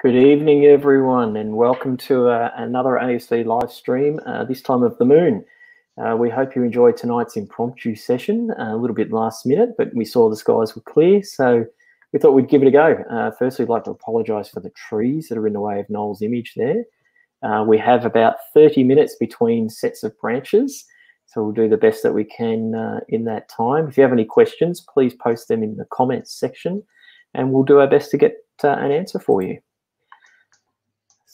Good evening, everyone, and welcome to another ASV live stream, this time of the moon. We hope you enjoyed tonight's impromptu session, a little bit last minute, but we saw the skies were clear, so we thought we'd give it a go. Firstly, I'd like to apologise for the trees that are in the way of Noel's image there. We have about 30 minutes between sets of branches, so we'll do the best that we can in that time. If you have any questions, please post them in the comments section, and we'll do our best to get an answer for you.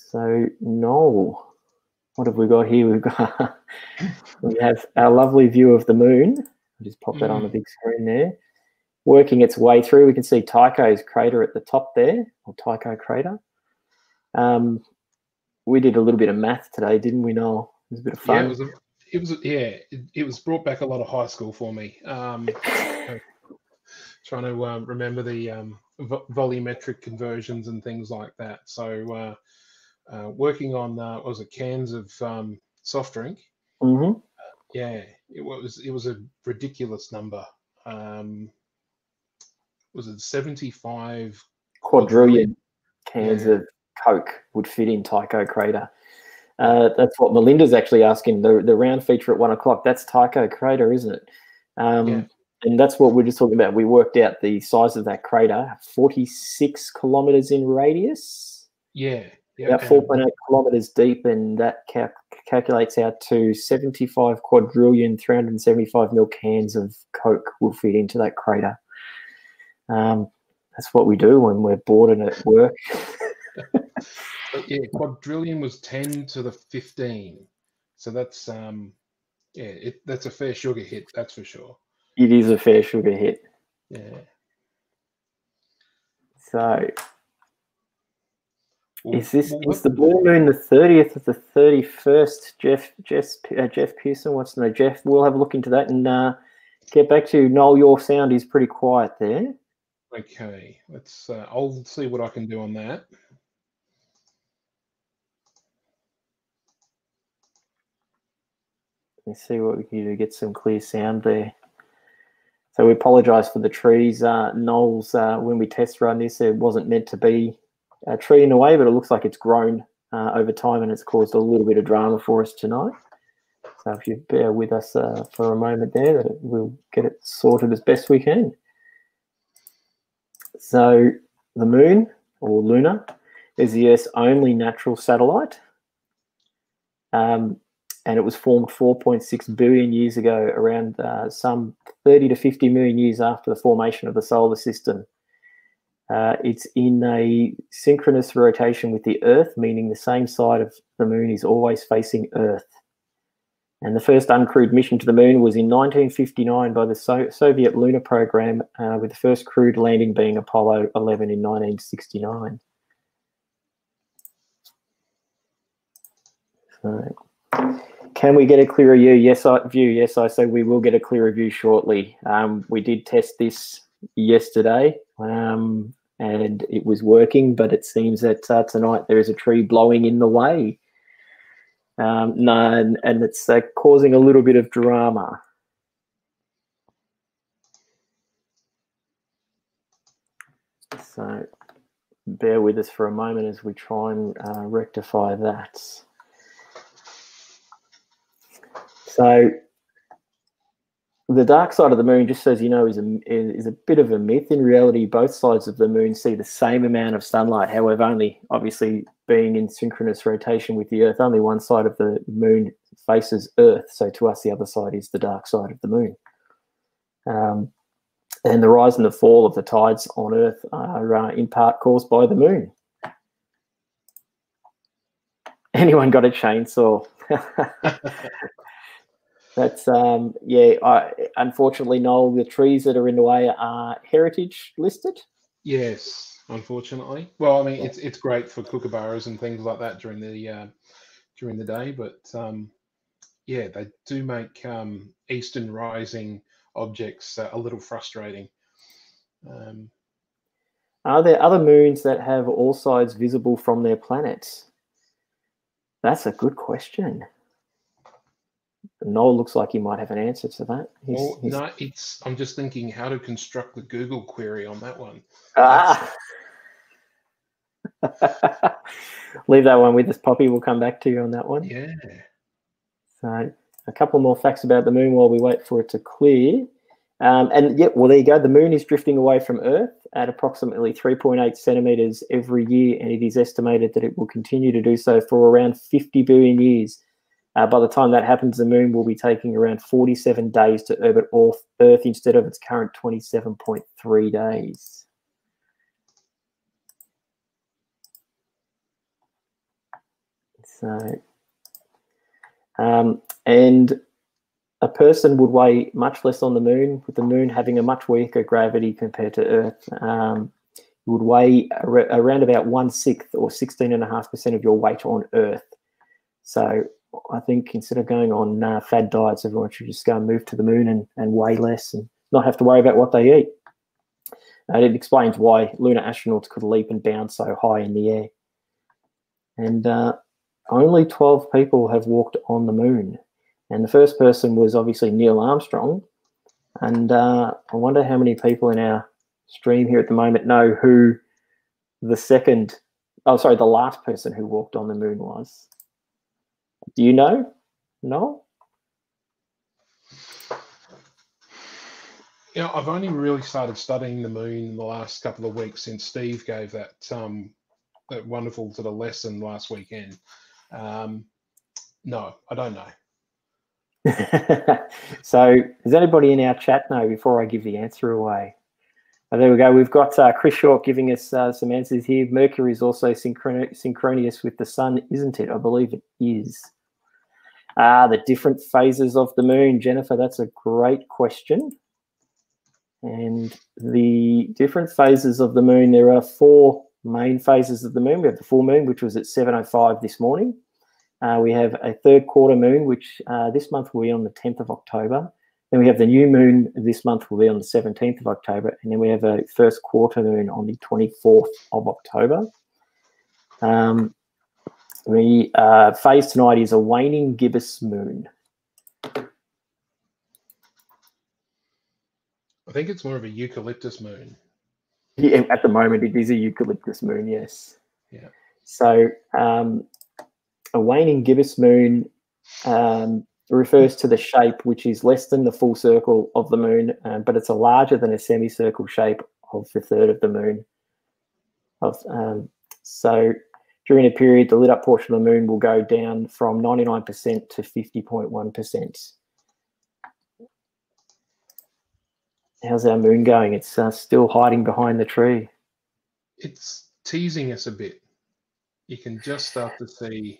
So, Noel, what have we got here? We have our lovely view of the moon. I'll just pop that on the big screen there. Working its way through, we can see Tycho's crater at the top there, or Tycho crater. We did a little bit of math today, didn't we, Noel? It was a bit of fun. Yeah, it was brought back a lot of high school for me. Trying to remember the volumetric conversions and things like that. So working on what was it, cans of soft drink. Mm-hmm. Yeah, it was a ridiculous number. Was it 75 quadrillion cans of Coke would fit in Tycho crater? That's what Melinda's actually asking. The round feature at 1 o'clock, that's Tycho crater, isn't it? And that's what we're just talking about. We worked out the size of that crater, 46 kilometers in radius. Yeah. About 4.8 kilometers deep, and that calculates out to 75 quadrillion, 375 mil cans of Coke will fit into that crater. That's what we do when we're bored and at work. But yeah, quadrillion was 10 to the 15. So that's that's a fair sugar hit, that's for sure. It is a fair sugar hit. Yeah. So is the blue moon the 30th or the 31st? Jeff Pearson wants to know. Jeff, we'll have a look into that and get back to you. Noel, your sound is pretty quiet there. Okay, let's. I'll see what I can do on that. Let's see what we can do to get some clear sound there. So we apologise for the trees. Noel's, when we test run this, it wasn't meant to be a tree in a way, but it looks like it's grown over time and it's caused a little bit of drama for us tonight. So if you bear with us for a moment there, we'll get it sorted as best we can. So the moon, or Luna, is the Earth's only natural satellite. And it was formed 4.6 billion years ago, around some 30 to 50 million years after the formation of the solar system. It's in a synchronous rotation with the Earth, meaning the same side of the moon is always facing Earth. And the first uncrewed mission to the moon was in 1959 by the Soviet lunar program, with the first crewed landing being Apollo 11 in 1969. So, can we get a clearer view? Yes, I say we will get a clearer view shortly. We did test this yesterday, and it was working, but it seems that tonight there is a tree blowing in the way. And it's causing a little bit of drama. So bear with us for a moment as we try and rectify that. So the dark side of the moon, just so as you know, is a bit of a myth. In reality, both sides of the moon see the same amount of sunlight. However, only obviously being in synchronous rotation with the Earth, only one side of the moon faces Earth. So to us, the other side is the dark side of the moon. And the rise and the fall of the tides on Earth are in part caused by the moon. Anyone got a chainsaw? That's unfortunately, Noel, the trees that are in the way are heritage listed. Yes, unfortunately. Well, I mean, it's great for kookaburras and things like that during the day, but yeah, they do make eastern rising objects a little frustrating. Are there other moons that have all sides visible from their planets? That's a good question. Noel looks like he might have an answer to that. No, I'm just thinking how to construct the Google query on that one. Leave that one with us, Poppy. We'll come back to you on that one. Yeah. So a couple more facts about the moon while we wait for it to clear. And yeah, well, there you go. The moon is drifting away from Earth at approximately 3.8 centimeters every year, and it is estimated that it will continue to do so for around 50 billion years. By the time that happens, the moon will be taking around 47 days to orbit Earth instead of its current 27.3 days. So, and a person would weigh much less on the moon, with the moon having a much weaker gravity compared to Earth. You would weigh around about 1/6 or 16.5% of your weight on Earth. So I think instead of going on fad diets, everyone should just go and move to the moon and weigh less and not have to worry about what they eat. It explains why lunar astronauts could leap and bounce so high in the air. And only 12 people have walked on the moon. And the first person was obviously Neil Armstrong. And I wonder how many people in our stream here at the moment know who the last person who walked on the moon was. Do you know? No? Yeah, I've only really started studying the moon in the last couple of weeks since Steve gave that wonderful sort of lesson last weekend. No, I don't know. So does anybody in our chat know before I give the answer away? Oh, there we go. We've got Chris Short giving us some answers here. Mercury is also synchronous with the sun, isn't it? I believe it is. The different phases of the moon. Jennifer, that's a great question. And the different phases of the moon, there are 4 main phases of the moon. We have the full moon, which was at 7:05 this morning. We have a third quarter moon, which this month will be on the 10th of October. Then we have the new moon this month will be on the 17th of October. And then we have a first quarter moon on the 24th of October. The phase tonight is a waning gibbous moon. I think it's more of a eucalyptus moon. Yeah, at the moment, it is a eucalyptus moon, yes. Yeah. So a waning gibbous moon refers to the shape which is less than the full circle of the moon, but it's a larger than a semicircle shape of the third of the moon. So during a period, the lit up portion of the moon will go down from 99% to 50.1%. How's our moon going? It's still hiding behind the tree. It's teasing us a bit. You can just start to see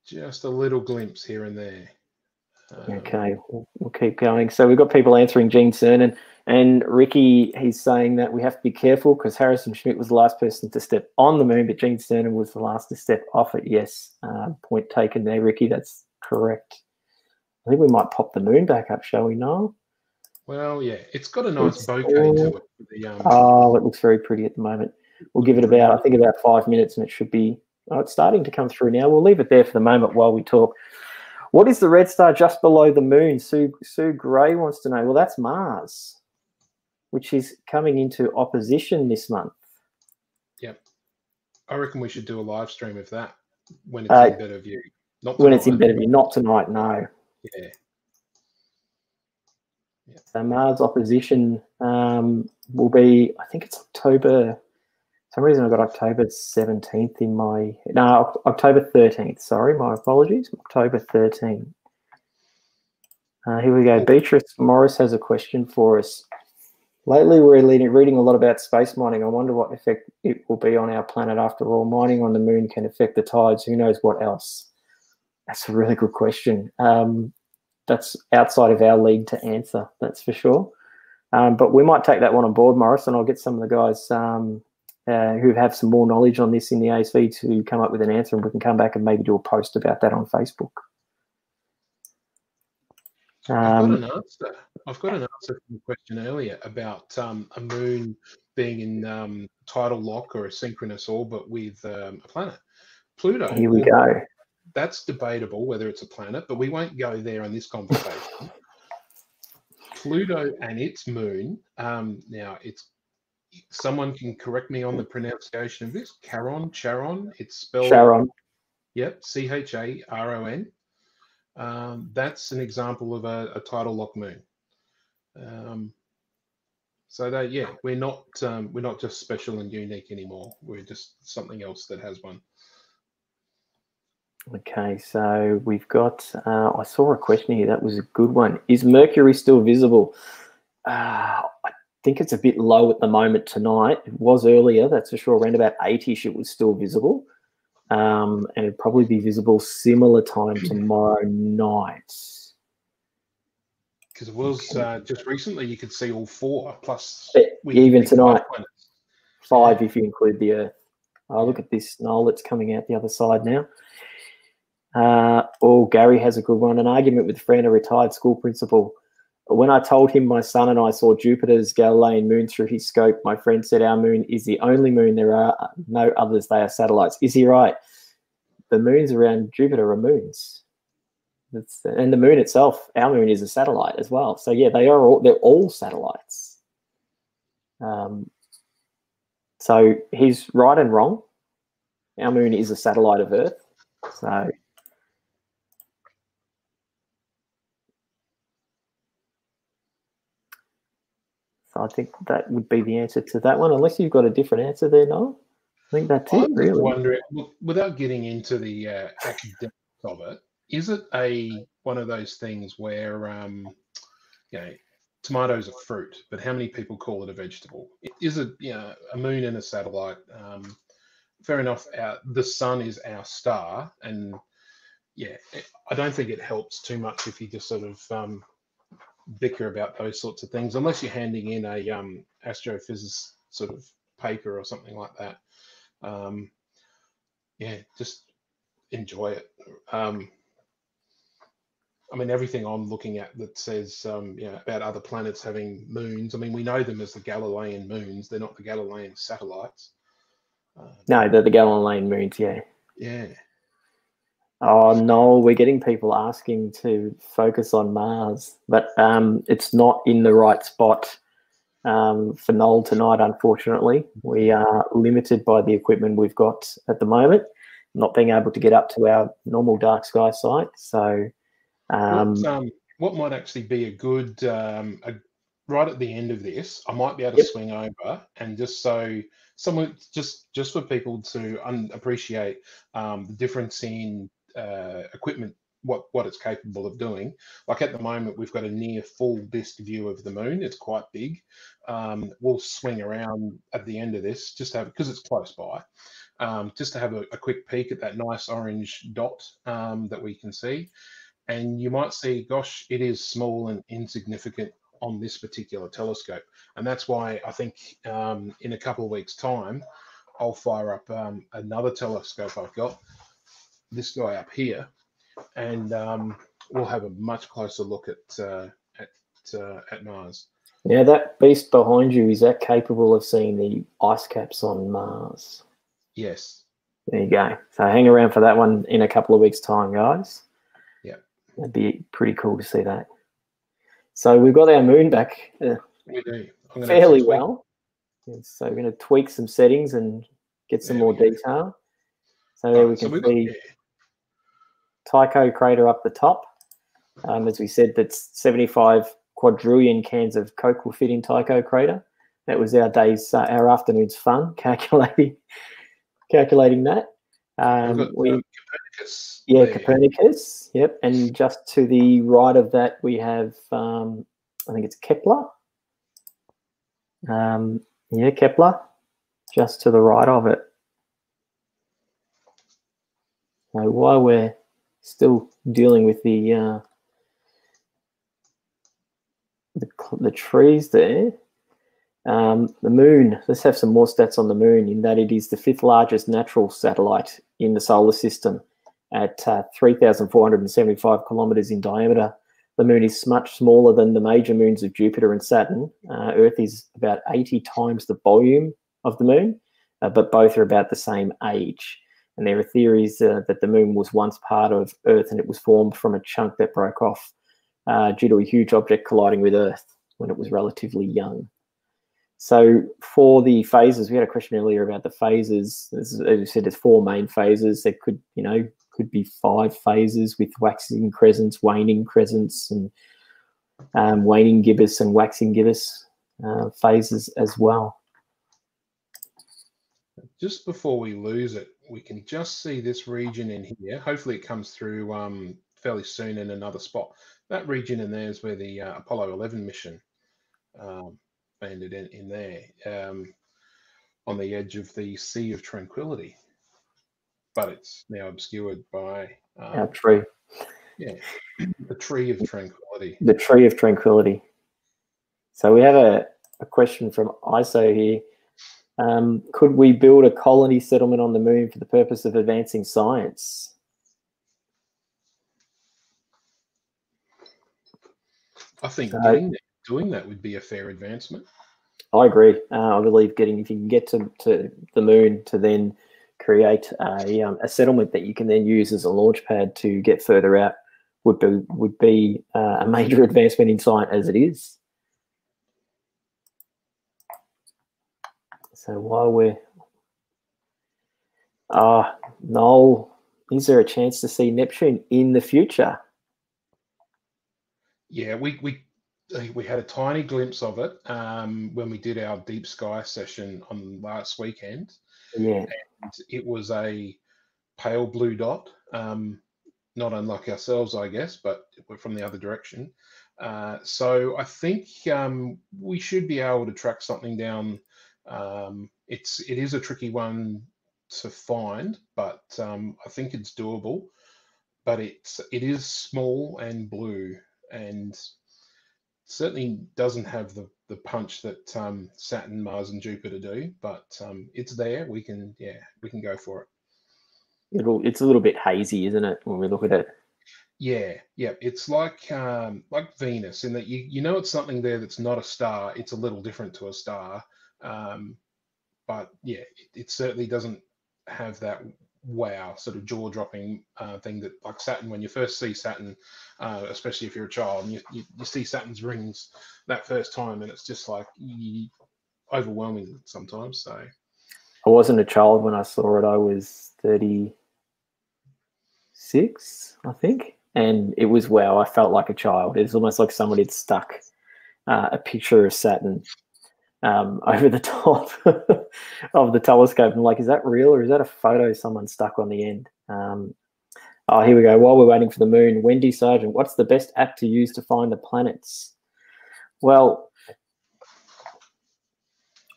just a little glimpse here and there. Okay, we'll keep going. So we've got people answering Gene Cernan, and Ricky, he's saying that we have to be careful because Harrison Schmitt was the last person to step on the moon, but Gene Cernan was the last to step off it. Yes, point taken there, Ricky. That's correct. I think we might pop the moon back up, shall we, Noel? Well, yeah, it's got a nice bouquet to it. It looks very pretty at the moment. We'll give it about 5 minutes and it should be, it's starting to come through now. We'll leave it there for the moment while we talk. What is the red star just below the moon? Sue Gray wants to know. Well, that's Mars, which is coming into opposition this month. Yep. I reckon we should do a live stream of that when it's in better view. Not tonight. When it's in better view. Not tonight, no. Yeah. So Mars opposition will be, I think it's October. For some reason I got October 17th in my, no, October 13th. Sorry, my apologies. October 13th. Here we go. Beatrice Morris has a question for us. Lately, we're reading a lot about space mining. I wonder what effect it will be on our planet. After all, mining on the moon can affect the tides. Who knows what else? That's a really good question. That's outside of our league to answer, that's for sure. But we might take that one on board, Morris, and I'll get some of the guys who have some more knowledge on this in the ASV to come up with an answer, and we can come back and maybe do a post about that on Facebook. I've got an answer from the question earlier about a moon being in tidal lock or a synchronous orbit with a planet. Pluto. Here we go. That's debatable whether it's a planet, but we won't go there in this conversation. Pluto and its moon, now it's someone can correct me on the pronunciation of this. Charon. It's spelled, Charon. yep, Charon. That's an example of a tidal lock moon. So that, yeah, we're not just special and unique anymore. We're just something else that has one. Okay, so we've got, I saw a question here, that was a good one. Is Mercury still visible? I think it's a bit low at the moment tonight. It was earlier, that's for sure. Around about 8-ish, it was still visible. And it'd probably be visible similar time tomorrow night. Because it was just recently you could see all 4, plus even tonight, 5 yeah. if you include the Earth. Oh, look at this knoll that's coming out the other side now. Gary has a good one. An argument with a friend, a retired school principal. When I told him my son and I saw Jupiter's Galilean moon through his scope, my friend said our moon is the only moon. There are no others. They are satellites. Is he right? The moons around Jupiter are moons. And the moon itself, our moon, is a satellite as well. So yeah, they're all satellites. So he's right and wrong. Our moon is a satellite of Earth. So I think that would be the answer to that one, unless you've got a different answer there, Noel. I think that's it, really. I'm wondering, without getting into the academics of it, is it one of those things where, tomatoes are fruit, but how many people call it a vegetable? Is it, a moon and a satellite? Fair enough. The sun is our star, and yeah, I don't think it helps too much if you just sort of bicker about those sorts of things, unless you're handing in a astrophysics sort of paper or something like that. Just enjoy it. I mean, everything I'm looking at that says about other planets having moons, I mean, we know them as the Galilean moons. They're not the Galilean satellites. No, they're the Galilean moons, yeah. Yeah. Oh, no, we're getting people asking to focus on Mars, but it's not in the right spot for Noel tonight, unfortunately. We are limited by the equipment we've got at the moment, not being able to get up to our normal dark sky site. So what might actually be a good, right at the end of this, I might be able to swing over, and just so someone, just for people to appreciate the difference in equipment, what it's capable of doing. Like at the moment, we've got a near full disk view of the moon. It's quite big. We'll swing around at the end of this, just to have, because it's close by, just to have a quick peek at that nice orange dot that we can see. And you might see, gosh, it is small and insignificant on this particular telescope. And that's why I think in a couple of weeks' time, I'll fire up another telescope I've got, this guy up here, and we'll have a much closer look at Mars. Yeah, that beast behind you, is that capable of seeing the ice caps on Mars? Yes. There you go. So hang around for that one in a couple of weeks' time, guys. Yeah. That'd be pretty cool to see that. So we've got our moon back we do. fairly well. So we're going to tweak some settings and get some more detail. So there we can see Tycho crater up the top. As we said, that's 75 quadrillion cans of Coke will fit in Tycho crater. That was our afternoon's fun, calculating that. Copernicus. Yeah, Copernicus. Yep. And just to the right of that, we have, I think it's Kepler. Kepler, just to the right of it. So while we're still dealing with the trees there, the moon, let's have some more stats on the moon, in that it is the 5th largest natural satellite in the solar system at 3,475 kilometers in diameter. The moon is much smaller than the major moons of Jupiter and Saturn. Earth is about 80 times the volume of the moon, but both are about the same age. And there are theories that the moon was once part of Earth and it was formed from a chunk that broke off due to a huge object colliding with Earth when it was relatively young. So for the phases, we had a question earlier about the phases. As you said, there's 4 main phases. There could be 5 phases with waxing crescents, waning crescents, and waning gibbous and waxing gibbous phases as well. Just before we lose it, we can just see this region in here. Hopefully it comes through fairly soon in another spot. That region in there is where the Apollo 11 mission landed in there, on the edge of the Sea of Tranquility. But it's now obscured by Our tree. Yeah, the Tree of Tranquility. The Tree of Tranquility. So we have a question from ISO here. Could we build a colony settlement on the moon for the purpose of advancing science? I think doing that would be a fair advancement. I agree. I believe if you can get to the moon to then create a settlement that you can then use as a launch pad to get further out would be a major advancement in science as it is. So while we're Noel, is there a chance to see Neptune in the future? Yeah, we had a tiny glimpse of it when we did our deep sky session on last weekend. Yeah, and it was a pale blue dot, not unlike ourselves, I guess, but we're from the other direction. So I think we should be able to track something down. It is a tricky one to find, but I think it's doable. But it is small and blue, and certainly doesn't have the punch that Saturn, Mars, and Jupiter do. But it's there. We can go for it. It's a little bit hazy, isn't it, when we look at it? Yeah. It's like Venus, in that you know it's something there that's not a star. It's a little different to a star, but yeah, it certainly doesn't have that wow sort of jaw-dropping thing that, like Saturn, when you first see Saturn, especially if you're a child, and you see Saturn's rings that first time, and it's just like overwhelming sometimes. So I wasn't a child when I saw it. I was 36, I think, and it was wow. I felt like a child. It's almost like somebody had stuck a picture of Saturn over the top of the telescope. And like, is that real, or is that a photo someone stuck on the end? Oh, here we go. While we're waiting for the moon, Wendy Sargent, what's the best app to use to find the planets? Well,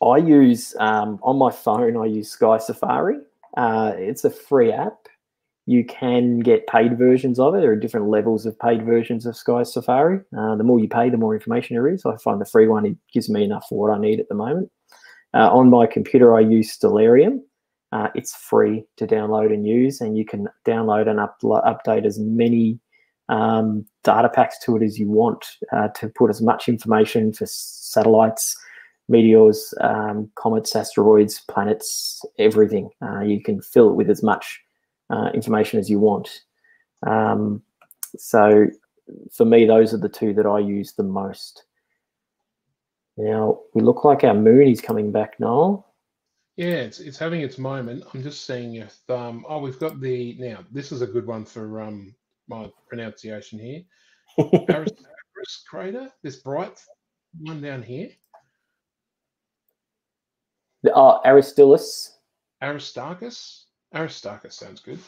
I use, on my phone, I use Sky Safari. It's a free app. You can get paid versions of it. There are different levels of paid versions of Sky Safari. The more you pay, the more information there is. I find the free one, it gives me enough for what I need at the moment. On my computer, I use Stellarium. It's free to download and use, and you can download and update as many data packs to it as you want to put as much information for satellites, meteors, comets, asteroids, planets, everything. You can fill it with as much information as you want. So for me, those are the two that I use the most. Now, we look like our moon is coming back, Noel. Yeah, it's having its moment. I'm just seeing if we've got now this is a good one for my pronunciation here. Aristarchus crater, this bright one down here. Aristillus. Aristarchus sounds good.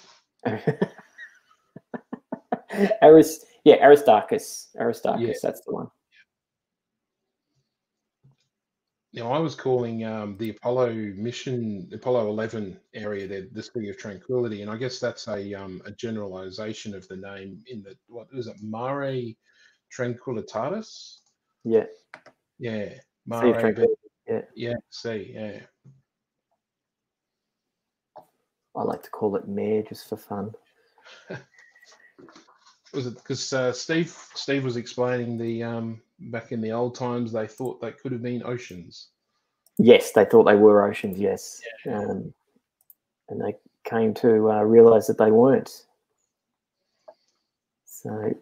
Aristarchus. Yeah. That's the one. Now, I was calling the Apollo mission, Apollo 11 area there, the Sea of Tranquility, and I guess that's a generalization of the name in the, what is it, Mare Tranquillitatis? Yeah. Yeah. Mare. Yeah. See. Yeah. I like to call it Mare just for fun. Was it because Steve was explaining the back in the old times they thought they could have been oceans? Yes, they thought they were oceans. Yes, yeah. And they came to realize that they weren't. So,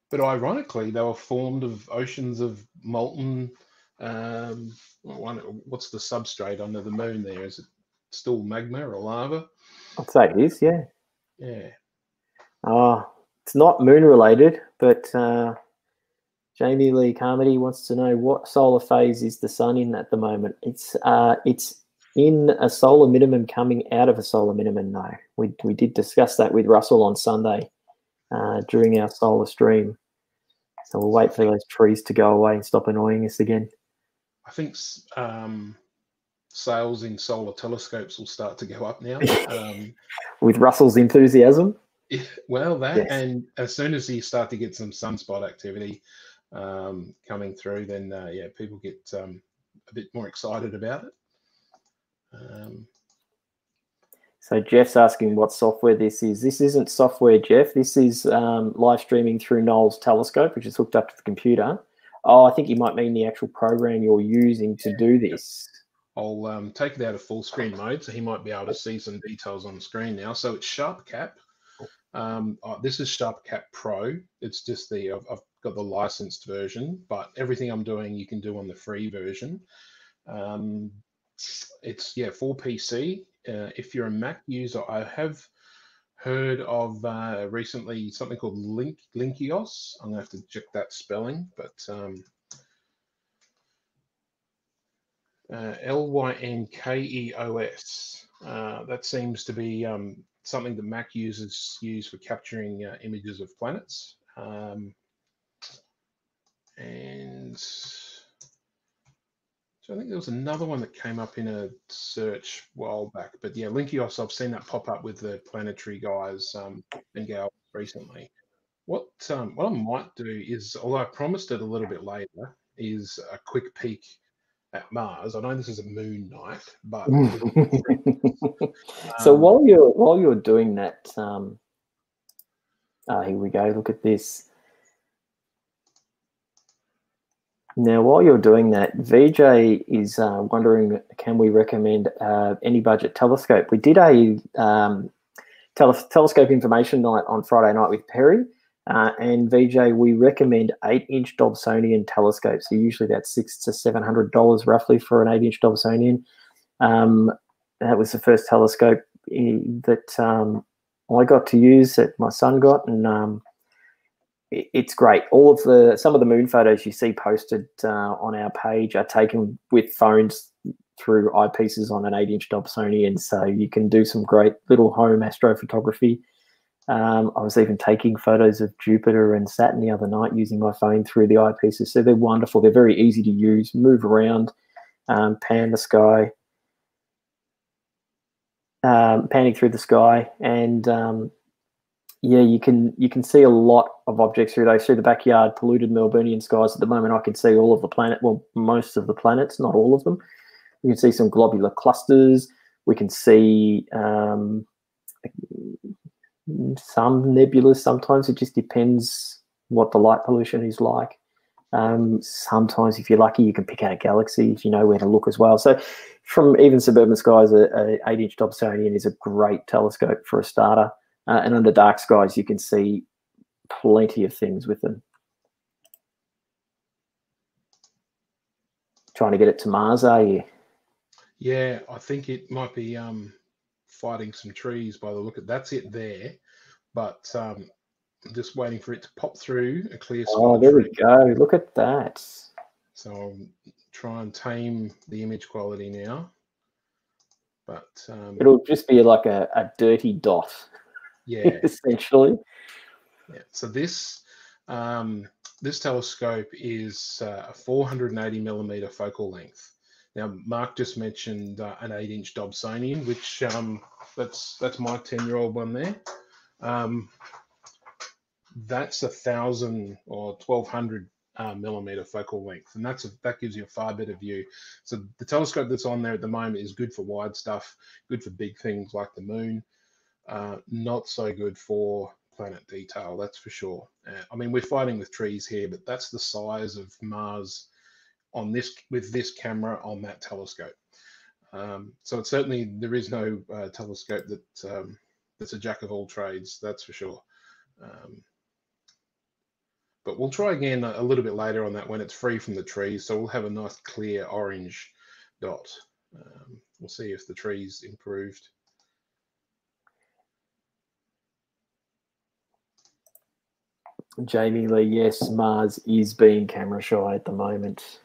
but ironically, they were formed of oceans of molten What's the substrate under the moon there? Is it still magma or lava? I'd say it is, yeah. Yeah. It's not moon related, but Jamie Lee Carmody wants to know what solar phase is the sun in at the moment. It's in a solar minimum coming out of a solar minimum. No, we did discuss that with Russell on Sunday during our solar stream. So we'll wait for those trees to go away and stop annoying us again. I think sales in solar telescopes will start to go up now. With Russell's enthusiasm? Well, that, yes. And as soon as you start to get some sunspot activity coming through, then yeah, people get a bit more excited about it. So Jeff's asking what software this is. This isn't software, Jeff. This is live streaming through Noel's telescope, which is hooked up to the computer. Oh, I think you might mean the actual program you're using to do this. I'll take it out of full screen mode, so he might be able to see some details on the screen now. So it's SharpCap. This is SharpCap Pro. It's just I've got the licensed version, but everything I'm doing you can do on the free version. It's for PC. If you're a Mac user, I have heard of recently something called Linkios. I'm gonna have to check that spelling, but Lynkeos. That seems to be something that Mac users use for capturing images of planets. And so I think there was another one that came up in a search a while back. But yeah, Linkios, I've seen that pop up with the planetary guys and gals recently. What I might do is, although I promised it a little bit later, is a quick peek at Mars. I know this is a moon night, but so while you're doing that, here we go. Look at this. Now, while you're doing that, VJ is wondering, can we recommend any budget telescope? We did a telescope information night on Friday night with Perry, and VJ, we recommend 8-inch Dobsonian telescopes. So usually that's $600 to $700 roughly for an 8-inch Dobsonian. That was the first telescope that I got to use, that my son got, and it's great. Some of the moon photos you see posted on our page are taken with phones through eyepieces on an 8-inch Dobsonian, so you can do some great little home astrophotography. I was even taking photos of Jupiter and Saturn the other night using my phone through the eyepieces. So they're wonderful. They're very easy to use, move around, pan the sky, panning through the sky, and yeah, you can see a lot of objects through those, through the backyard polluted Melburnian skies. At the moment, I can see all of the planet, well, most of the planets, not all of them. You can see some globular clusters. We can see some nebulas sometimes. It just depends what the light pollution is like. Sometimes, if you're lucky, you can pick out a galaxy if you know where to look as well. So from even suburban skies, a 8-inch Dobsonian is a great telescope for a starter. And under dark skies, you can see plenty of things with them. Trying to get it to Mars, are you? Yeah, I think it might be fighting some trees by the look at that's it there. But I'm just waiting for it to pop through a clear spot. Oh, there we go. Look at that. So I'll try and tame the image quality now. But it'll just be like a dirty dot. Yeah, essentially. Yeah. So this this telescope is a 480 millimeter focal length. Now, Mark just mentioned an 8-inch Dobsonian, which that's my 10-year-old one there. That's 1,000 or 1,200 millimeter focal length, and that gives you a far better view. So the telescope that's on there at the moment is good for wide stuff, good for big things like the moon. Not so good for planet detail, that's for sure. I mean, we're fighting with trees here, but that's the size of Mars on this with this camera on that telescope. So it's certainly, there is no telescope that's a jack of all trades, that's for sure. But we'll try again a little bit later on that when it's free from the trees. So we'll have a nice clear orange dot. We'll see if the trees improved. Jamie Lee, yes, Mars is being camera shy at the moment.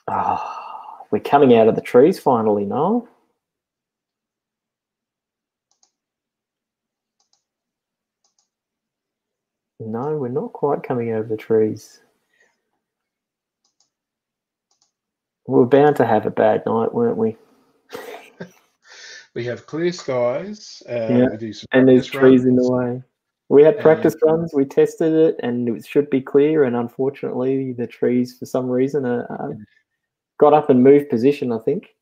We're coming out of the trees finally, Noel. No, we're not quite coming out of the trees. We were bound to have a bad night, weren't we? We have clear skies. Yeah, We do some and there's trees in the runs. way. We had practice runs. We tested it, and it should be clear. And unfortunately, the trees, for some reason, got up and moved position, I think.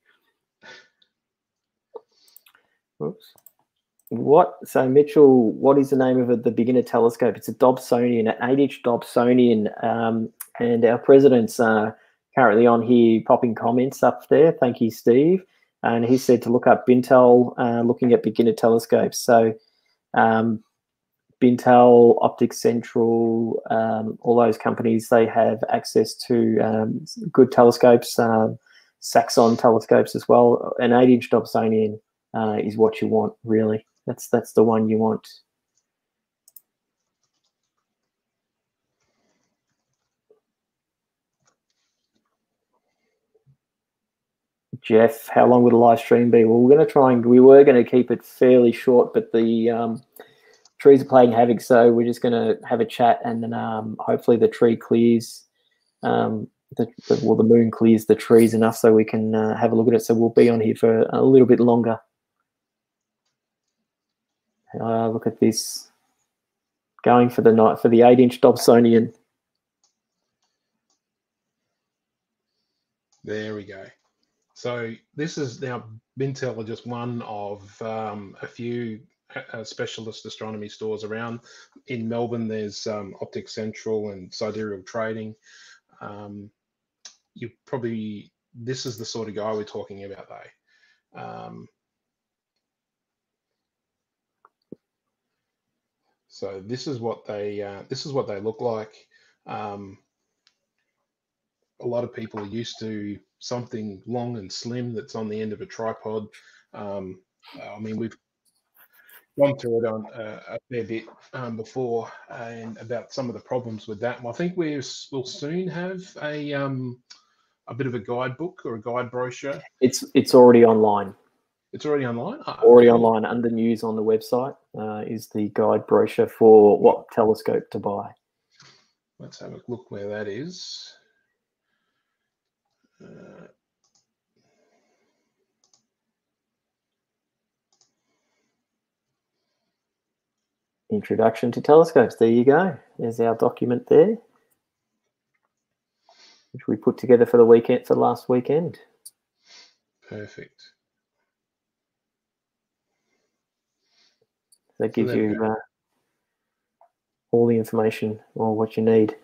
Oops. So Mitchell, what is the name of it? The beginner telescope? It's a Dobsonian, an 8-inch Dobsonian, and our president's currently on here popping comments up there. Thank you, Steve. And he said to look up Bintel, looking at beginner telescopes. So Bintel, Optics Central, all those companies, they have access to good telescopes, Saxon telescopes as well. An 8-inch Dobsonian is what you want, really. That's the one you want. Jeff, how long would a live stream be? Well, we were going to keep it fairly short, but the trees are playing havoc, so we're just going to have a chat, and then hopefully the tree clears. The moon clears the trees enough so we can have a look at it. So we'll be on here for a little bit longer. Look at this, going for the 8-inch Dobsonian. There we go. So this is now Bintel are just one of a few specialist astronomy stores around. In Melbourne, there's Optics Central and Sidereal Trading. This is the sort of guy we're talking about, though. So this is what they look like. A lot of people are used to something long and slim that's on the end of a tripod. I mean, we've gone through it on a fair bit before, and about some of the problems with that. And I think we'll soon have a bit of a guidebook or a guide brochure. It's already online. It's already online? Already online under news on the website is the guide brochure for what telescope to buy. Let's have a look where that is. Introduction to telescopes. There you go. There's our document there, which we put together for the weekend, for last weekend. Perfect. That gives you all the information or what you need.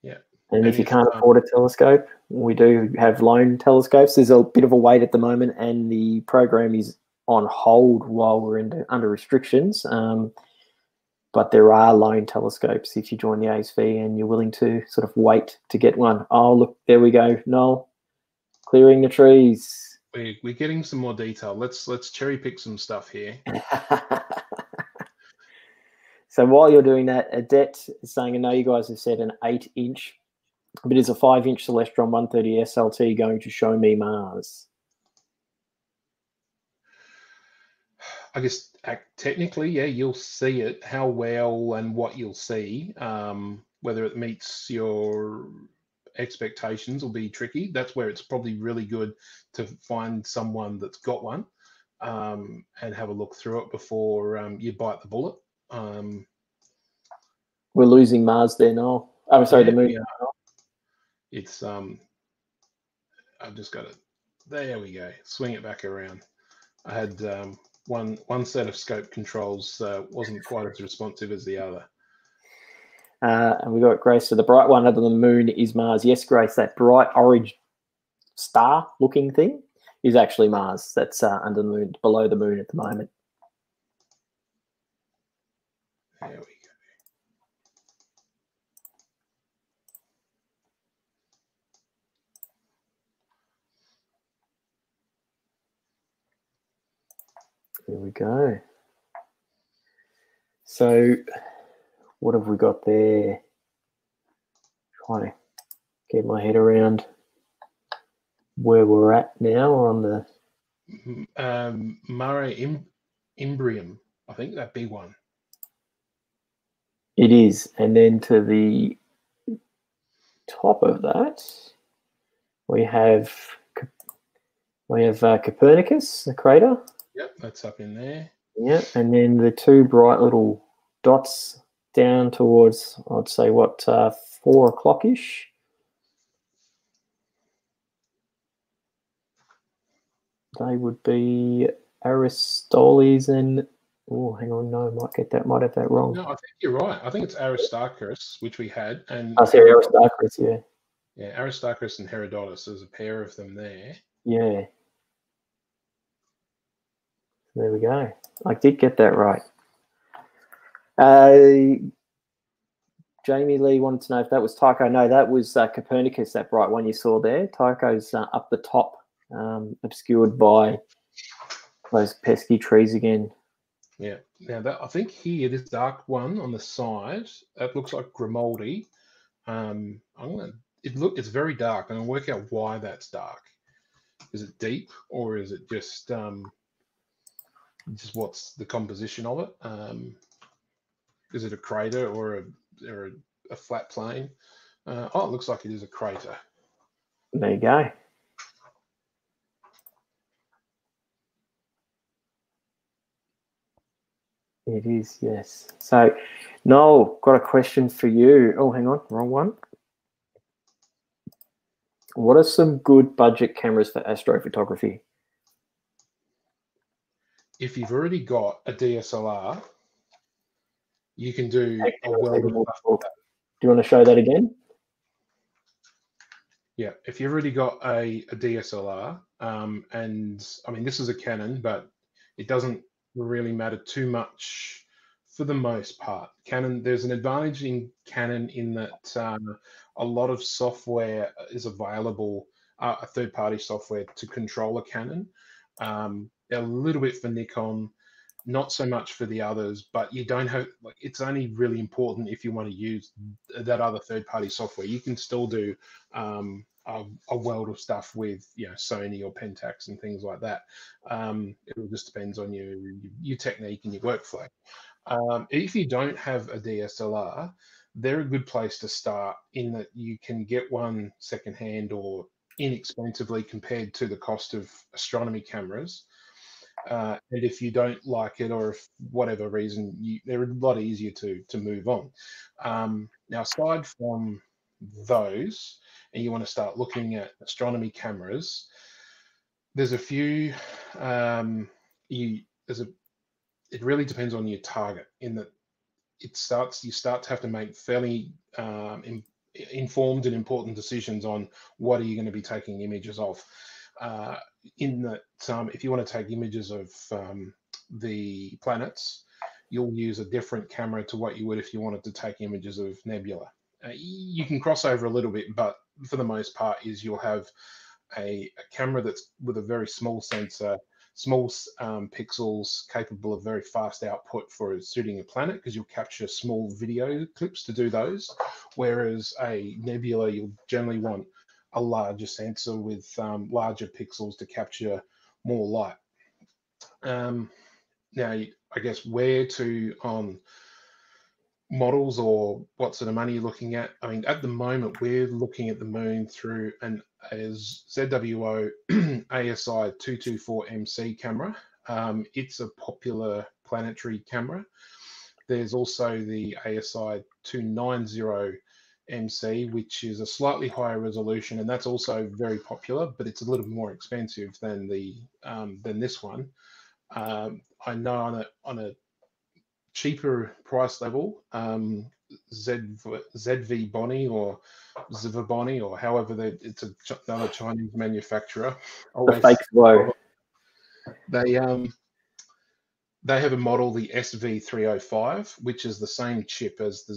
Yeah. And if you can't afford a telescope, we do have loan telescopes. There's a bit of a wait at the moment, and the program is on hold while we're under restrictions. But there are loan telescopes if you join the ASV and you're willing to sort of wait to get one. Oh, look, there we go. Noel, clearing the trees. We're getting some more detail. Let's cherry pick some stuff here. So while you're doing that, Adet is saying, I know you guys have said an 8-inch, but is a 5-inch Celestron 130 SLT going to show me Mars? I guess technically, yeah, you'll see it. How well and what you'll see, whether it meets your expectations will be tricky. That's where it's probably really good to find someone that's got one and have a look through it before you bite the bullet. We're losing Mars there, Noel. Oh, sorry, the moon. It's I've just got it. There we go. Swing it back around. I had one set of scope controls wasn't quite as responsive as the other. And we got Grace. So the bright one under the moon is Mars. Yes, Grace, that bright orange star-looking thing is actually Mars. That's under the moon, below the moon at the moment. There we go. There we go. So what have we got there? Trying to get my head around where we're at now on the Mare Imbrium, I think that big one. It is, and then to the top of that, we have Copernicus, the crater. Yep, that's up in there. Yeah, and then the two bright little dots down towards, I'd say, what, 4 o'clock-ish? They would be Aristoteles and, oh, hang on, no, might have that wrong. No, I think you're right. I think it's Aristarchus, which we had, and I see Aristarchus, yeah. Yeah, Aristarchus and Herodotus. There's a pair of them there. Yeah. There we go. I did get that right. Jamie Lee wanted to know if that was Tycho. No, that was Copernicus, that bright one you saw there. Tycho's up the top, obscured by those pesky trees again. Yeah. Now, I think here, this dark one on the side, that looks like Grimaldi. It's very dark. I'm going to work out why that's dark. Is it deep, or is it just what's the composition of it? Is it a crater or a flat plain? It looks like it is a crater. There you go. It is, yes. So, Noel, got a question for you. Oh, hang on, wrong one. What are some good budget cameras for astrophotography? If you've already got a DSLR, you can do a world of stuff with that. Do you want to show that again? Yeah, if you've already got a DSLR, and I mean, this is a Canon, but it doesn't really matter too much for the most part. Canon, there's an advantage in Canon in that a lot of software is available, a third-party software to control a Canon. A little bit for Nikon, not so much for the others, but you don't have, like, it's only really important if you want to use that other third-party software. You can still do a world of stuff with, Sony or Pentax and things like that. It all just depends on your technique and your workflow. If you don't have a DSLR, they're a good place to start, in that you can get one secondhand or inexpensively compared to the cost of astronomy cameras. And if you don't like it, or if whatever reason, they're a lot easier to move on. Now, aside from those, and you want to start looking at astronomy cameras, there's a few. It really depends on your target, in that you start to have to make fairly informed and important decisions on what are you going to be taking images of. In that, if you want to take images of the planets, you'll use a different camera to what you would if you wanted to take images of nebula. You can cross over a little bit, but for the most part, you'll have a camera that's with a very small sensor, small pixels, capable of very fast output for suiting a planet, because you'll capture small video clips to do those. Whereas a nebula, you'll generally want a larger sensor with larger pixels to capture more light. Now, I guess where to on models, or what sort of money you're looking at. I mean, at the moment, we're looking at the moon through an ZWO ASI 224 MC camera. It's a popular planetary camera. There's also the ASI 290 MC, which is a slightly higher resolution, and that's also very popular, but it's a little more expensive than this one. I know on a cheaper price level, ZV Bonnie or Ziva Bonnie, or however it's another Chinese manufacturer. The fake Zwo. they have a model, the SV305, which is the same chip as the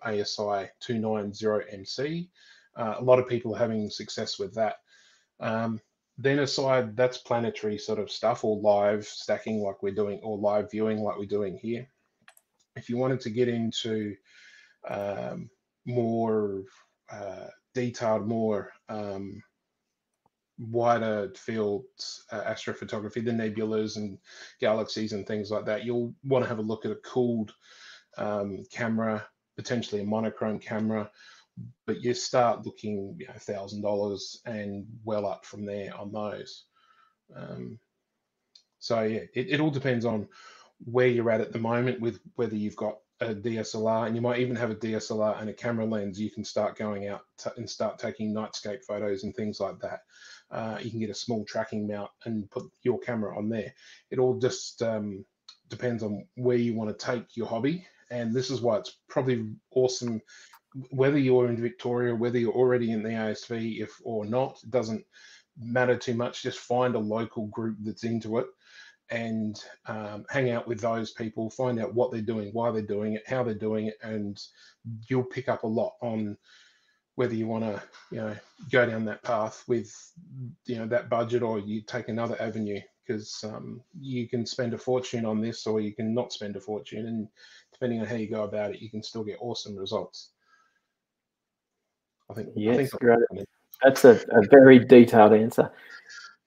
ASI 290MC. A lot of people are having success with that. Then aside, that's planetary sort of stuff, or live stacking like we're doing, or live viewing like we're doing here. If you wanted to get into more detailed, more wider field astrophotography, the nebulas and galaxies and things like that, you'll want to have a look at a cooled camera, potentially a monochrome camera, but you start looking, $1,000 and well up from there on those. So yeah, it all depends on where you're at the moment, with whether you've got a DSLR, and you might even have a DSLR and a camera lens. You can start going out and start taking nightscape photos and things like that. You can get a small tracking mount and put your camera on there. It all just depends on where you want to take your hobby. And this is why it's probably awesome, whether you're in Victoria, whether you're already in the ASV or not, it doesn't matter too much. Just find a local group that's into it and hang out with those people, find out what they're doing, why they're doing it, how they're doing it, and you'll pick up a lot on whether you want to, go down that path with, that budget, or you take another avenue, because you can spend a fortune on this, or you can not spend a fortune, and depending on how you go about it, you can still get awesome results. I think great. That's a very detailed answer.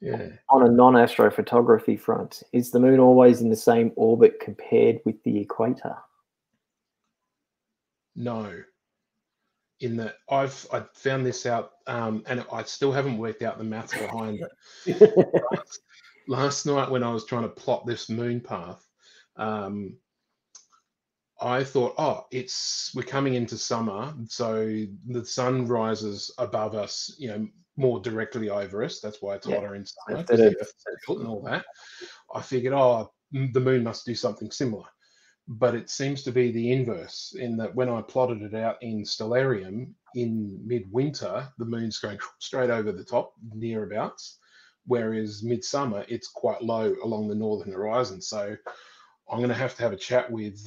Yeah. On a non-astrophotography front, is the moon always in the same orbit compared with the equator? No. In that I found this out, and I still haven't worked out the maths behind it. Last night when I was trying to plot this moon path, I thought, we're coming into summer, so the sun rises above us, more directly over us. That's why it's hotter in summer, because the Earth's tilt and all that. I figured, the moon must do something similar. But it seems to be the inverse, in that when I plotted it out in Stellarium in midwinter, the moon's going straight over the top, nearabouts, whereas midsummer, it's quite low along the northern horizon. So I'm going to have a chat with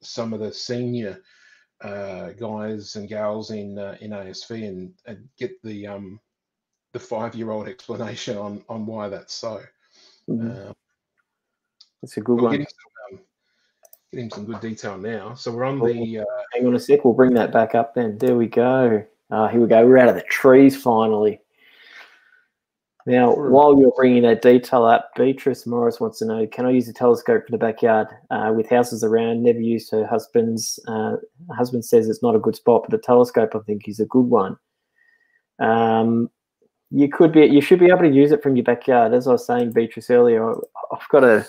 some of the senior guys and gals in ASV and get the 5-year-old explanation on why that's so. That's a good one. Getting some good detail now. So we're on the... hang on a sec. We'll bring that back up then. There we go. Here we go. We're out of the trees finally. Now, while you're bringing that detail up, Beatrice Morris wants to know, can I use a telescope for the backyard with houses around? Never used her husband's. Her husband says it's not a good spot, but the telescope, I think, is a good one. You should be able to use it from your backyard. As I was saying, Beatrice, earlier, I've got a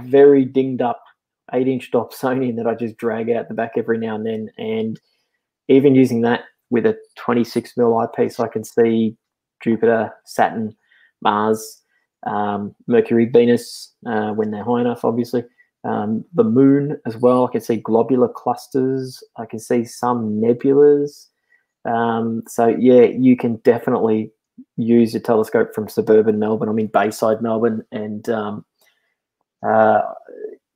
very dinged up 8-inch Dobsonian that I just drag out the back every now and then. And even using that with a 26mm eyepiece, I can see Jupiter, Saturn, Mars, Mercury, Venus, when they're high enough, obviously. The moon as well. I can see globular clusters. I can see some nebulas. So, yeah, you can definitely use a telescope from suburban Melbourne. I'm in Bayside, Melbourne, and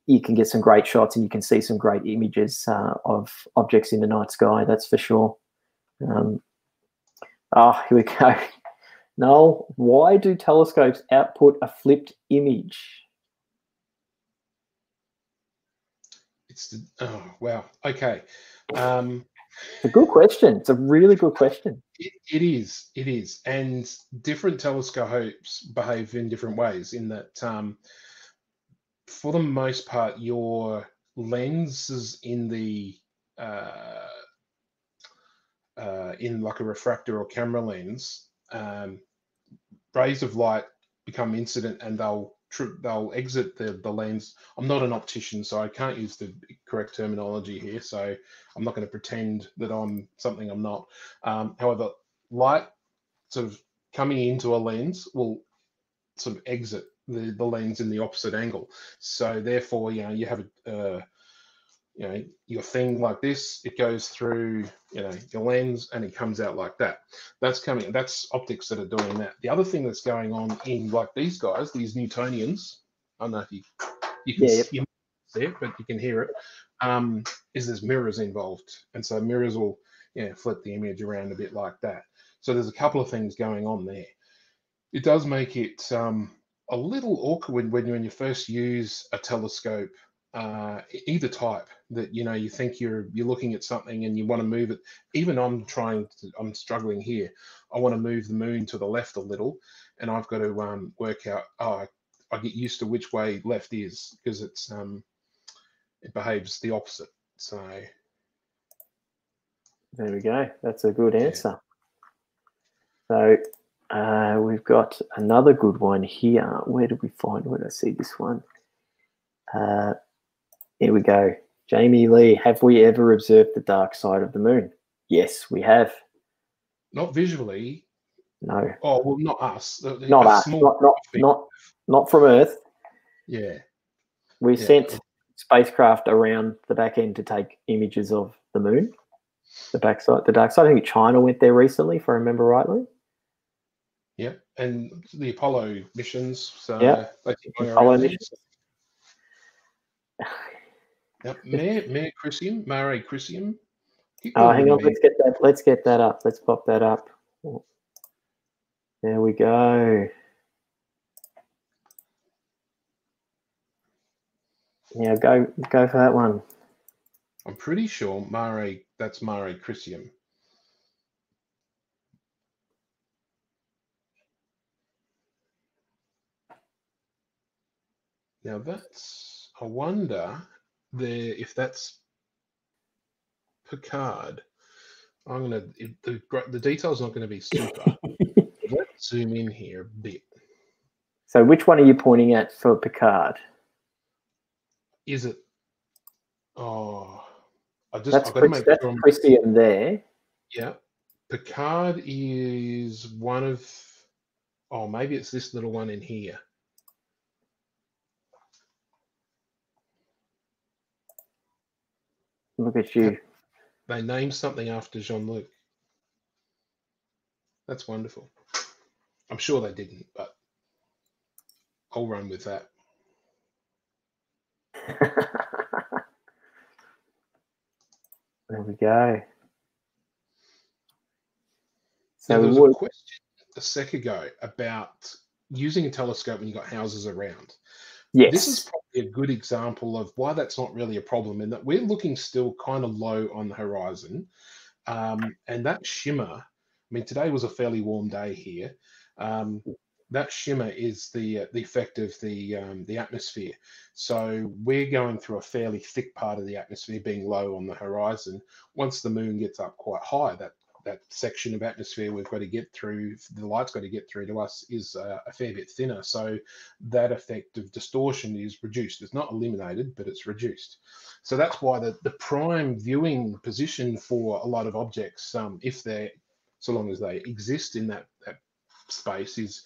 you can get some great shots and you can see some great images of objects in the night sky, that's for sure. Here we go. Noel, why do telescopes output a flipped image? Wow. Okay. It's a good question. It's a really good question. It is. And different telescopes behave in different ways, in that for the most part, your lenses in the in like a refractor or camera lens, rays of light become incident and they'll exit the lens. I'm not an optician, so I can't use the correct terminology here. So I'm not going to pretend that I'm something I'm not. However, light sort of coming into a lens will sort of exit the lens in the opposite angle. So therefore, you have your thing like this, it goes through, your lens and it comes out like that. That's optics that are doing that. The other thing that's going on in like these guys, these Newtonians, I don't know if you can Yep. you might see it, but you can hear it. Is there's mirrors involved, and so mirrors will flip the image around a bit like that. So there's a couple of things going on there. It does make it a little awkward when you first use a telescope, either type, that you think you're looking at something and you want to move it. Even I'm struggling here. I want to move the moon to the left a little, and I've got to work out. I get used to which way left is, because it behaves the opposite. So there we go. That's a good yeah. answer. So we've got another good one here. Where did I see this one? Here we go. Jamie Lee, have we ever observed the dark side of the moon? Yes, we have. Not visually. No. Oh well, not us. Not us. Not from Earth. Yeah. We sent spacecraft around the back end to take images of the moon, the dark side. I think China went there recently, if I remember rightly. Yeah, and the Apollo missions. So they keep going Apollo around missions. Yep, Mare Crisium, Mare Crisium. Oh, hang on. Let's get that up. Let's pop that up. There we go. Yeah, go for that one. I'm pretty sure that's Mare Crisium. Now I wonder if that's Picard. The detail's not gonna be super. Let's zoom in here a bit. So which one are you pointing at for Picard? Is it? Oh, I've got to make sure. That's Christian there. Yeah, Picard is one of. Oh, maybe it's this little one in here. Look at you. They named something after Jean-Luc. That's wonderful. I'm sure they didn't, but I'll run with that. There we go. So there was a question a sec ago about using a telescope when you've got houses around. Yes. This is probably a good example of why that's not really a problem, in that we're looking still kind of low on the horizon. And that shimmer, I mean, today was a fairly warm day here. That shimmer is the effect of the atmosphere. So we're going through a fairly thick part of the atmosphere, being low on the horizon. Once the moon gets up quite high, that section of atmosphere we've got to get through, the light's got to get through to us, is a fair bit thinner. So that effect of distortion is reduced. It's not eliminated, but it's reduced. So that's why the prime viewing position for a lot of objects, if they're, so long as they exist in that space, is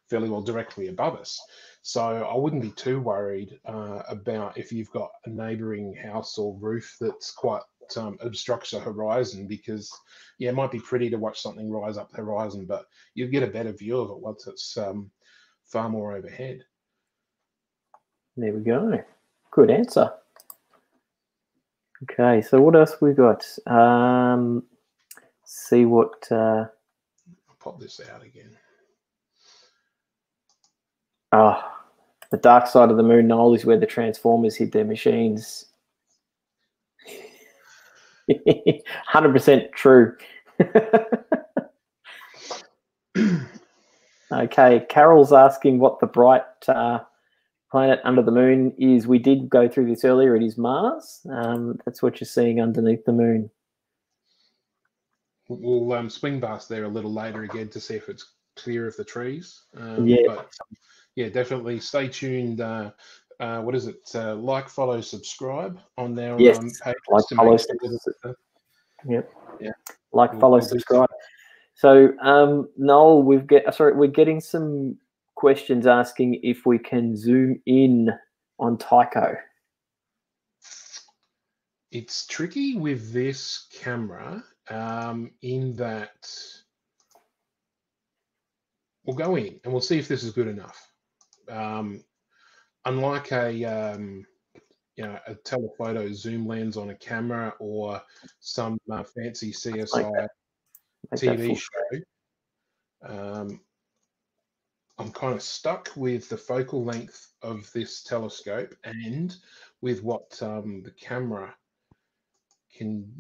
fairly well directly above us. So I wouldn't be too worried about if you've got a neighboring house or roof that's quite obstructs the horizon, because it might be pretty to watch something rise up the horizon, but you'll get a better view of it once it's far more overhead. There we go. Good answer. Okay, so what else we got? See what. I'll pop this out again. The dark side of the moon, Noel, is where the Transformers hid their machines. 100% true. Okay, Carol's asking what the bright planet under the moon is. We did go through this earlier. It is Mars. That's what you're seeing underneath the moon. We'll swing past there a little later again to see if it's clear of the trees. But yeah, definitely stay tuned. What is it? Like, follow, subscribe on their pages. Like, follow, Like, follow, subscribe. So, Noel, we're getting some questions asking if we can zoom in on Tycho. It's tricky with this camera in that we'll go in and we'll see if this is good enough. unlike a a telephoto zoom lens on a camera or some fancy CSI Make that TV full. show, I'm kind of stuck with the focal length of this telescope and with what the camera can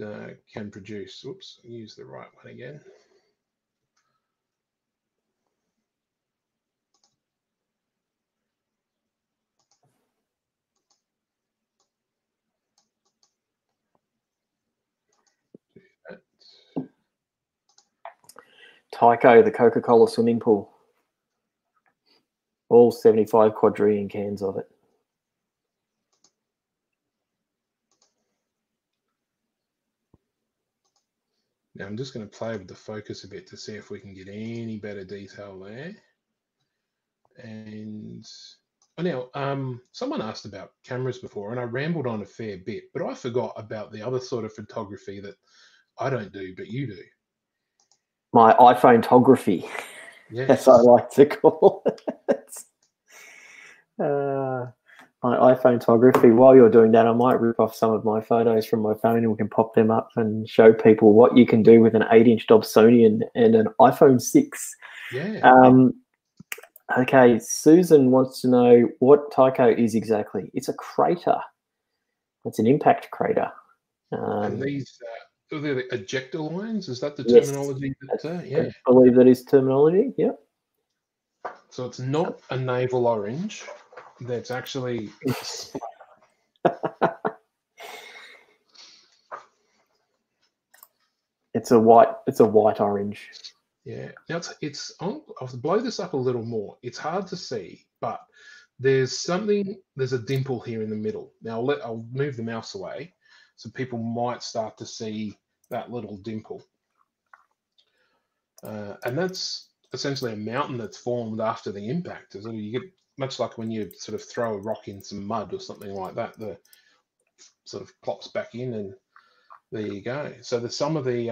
produce. Oops, use the right one again. Do that. Tycho, the Coca-Cola swimming pool. All 75 quadrillion cans of it. Now I'm just going to play with the focus a bit to see if we can get any better detail there. And now, someone asked about cameras before, and I rambled on a fair bit, but I forgot about the other sort of photography that I don't do, but you do. My iPhone-tography. Yes. That's what I like to call it. My iPhone-tography. While you're doing that, I might rip off some of my photos from my phone and we can pop them up and show people what you can do with an 8-inch Dobsonian and an iPhone 6. Yeah. Okay, Susan wants to know what Tycho is exactly. It's a crater. It's an impact crater. And these are they the ejector lines? Is that the Yes, terminology? Yeah. I believe that is terminology. Yep. So it's not a navel orange. That's actually It's a white orange. yeah. Now I'll blow this up a little more. It's hard to see, but there's a dimple here in the middle. Now I'll move the mouse away so people might start to see that little dimple. And that's essentially a mountain that's formed after the impact. So you get much like when you sort of throw a rock in some mud or something like that, the sort of plops back in, and there you go. So some of the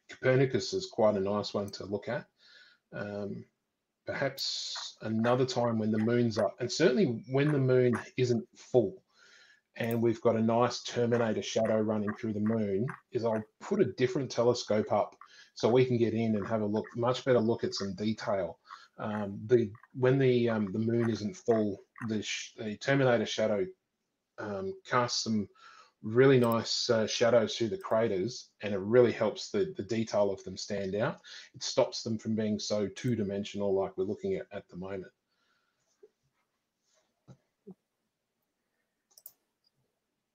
Copernicus is quite a nice one to look at. Perhaps another time when the moon's up, and certainly when the moon isn't full, and we've got a nice Terminator shadow running through the moon, is I'll put a different telescope up so we can get in and have a much better look at some detail. When the moon isn't full, the Terminator shadow casts some really nice shadows through the craters, and it really helps the detail of them stand out. It stops them from being so two-dimensional like we're looking at the moment.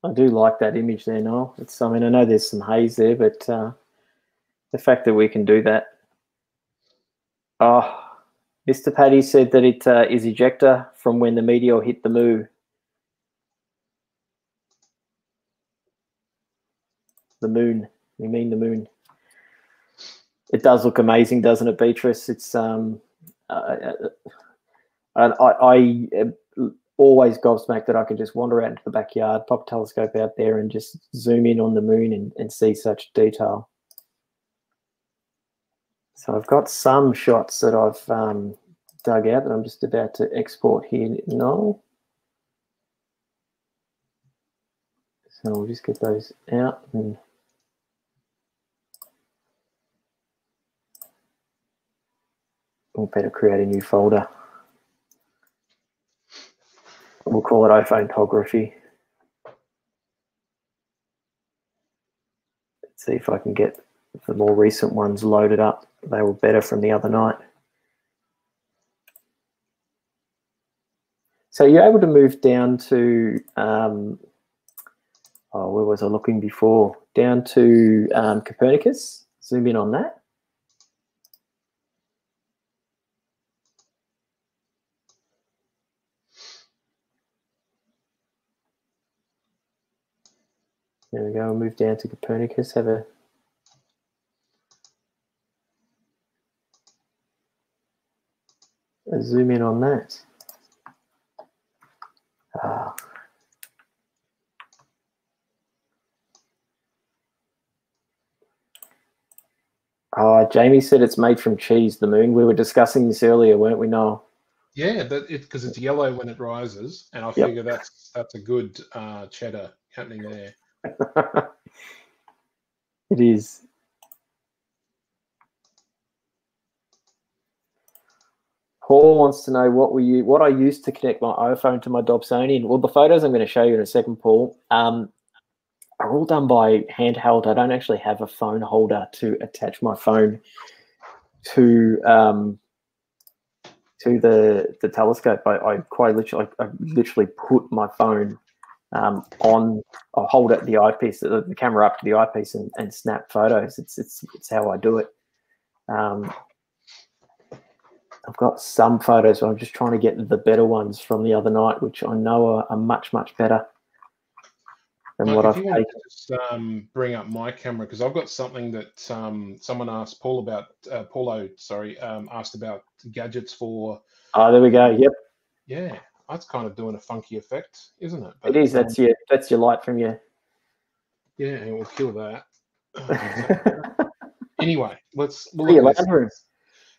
I do like that image there, Noel. I mean, I know there's some haze there, but the fact that we can do that. Oh, Mr. Paddy said that it is ejector from when the meteor hit the moon. The moon. We mean the moon. It does look amazing, doesn't it, Beatrice? It's I always gobsmacked that I could just wander out into the backyard, pop a telescope out there, and just zoom in on the moon and see such detail. So I've got some shots that I've dug out that I'm just about to export here now. So we'll just get those out and we'll better create a new folder. We'll call it iPhone-tography. Let's see if I can get the more recent ones loaded up. They were better from the other night. So you're able to move down to, where was I looking before? Down to Copernicus, zoom in on that. There we go, we'll move down to Copernicus, have a zoom in on that. Jamie said it's made from cheese, the moon. We were discussing this earlier, weren't we, Noel? Yeah, that it because it's yellow when it rises, and I Yep. figure that's a good cheddar happening there. It is. Paul wants to know what I used to connect my iPhone to my Dobsonian. Well, the photos I'm going to show you in a second, Paul, are all done by handheld. I don't actually have a phone holder to attach my phone to the telescope. I literally put my phone on. I'll hold it the eyepiece, the camera up to the eyepiece, and snap photos. It's how I do it. I've got some photos, but I'm just trying to get the better ones from the other night, which I know are much, much better than Mike, what if I've you want taken. to just bring up my camera, because I've got something that someone asked Paul about, asked about gadgets for. Oh, there we go. Yep, Yeah, that's kind of doing a funky effect, isn't it? it But is. That's your light from your. yeah, and we'll kill that. Anyway, we'll look Your at this. lounge room.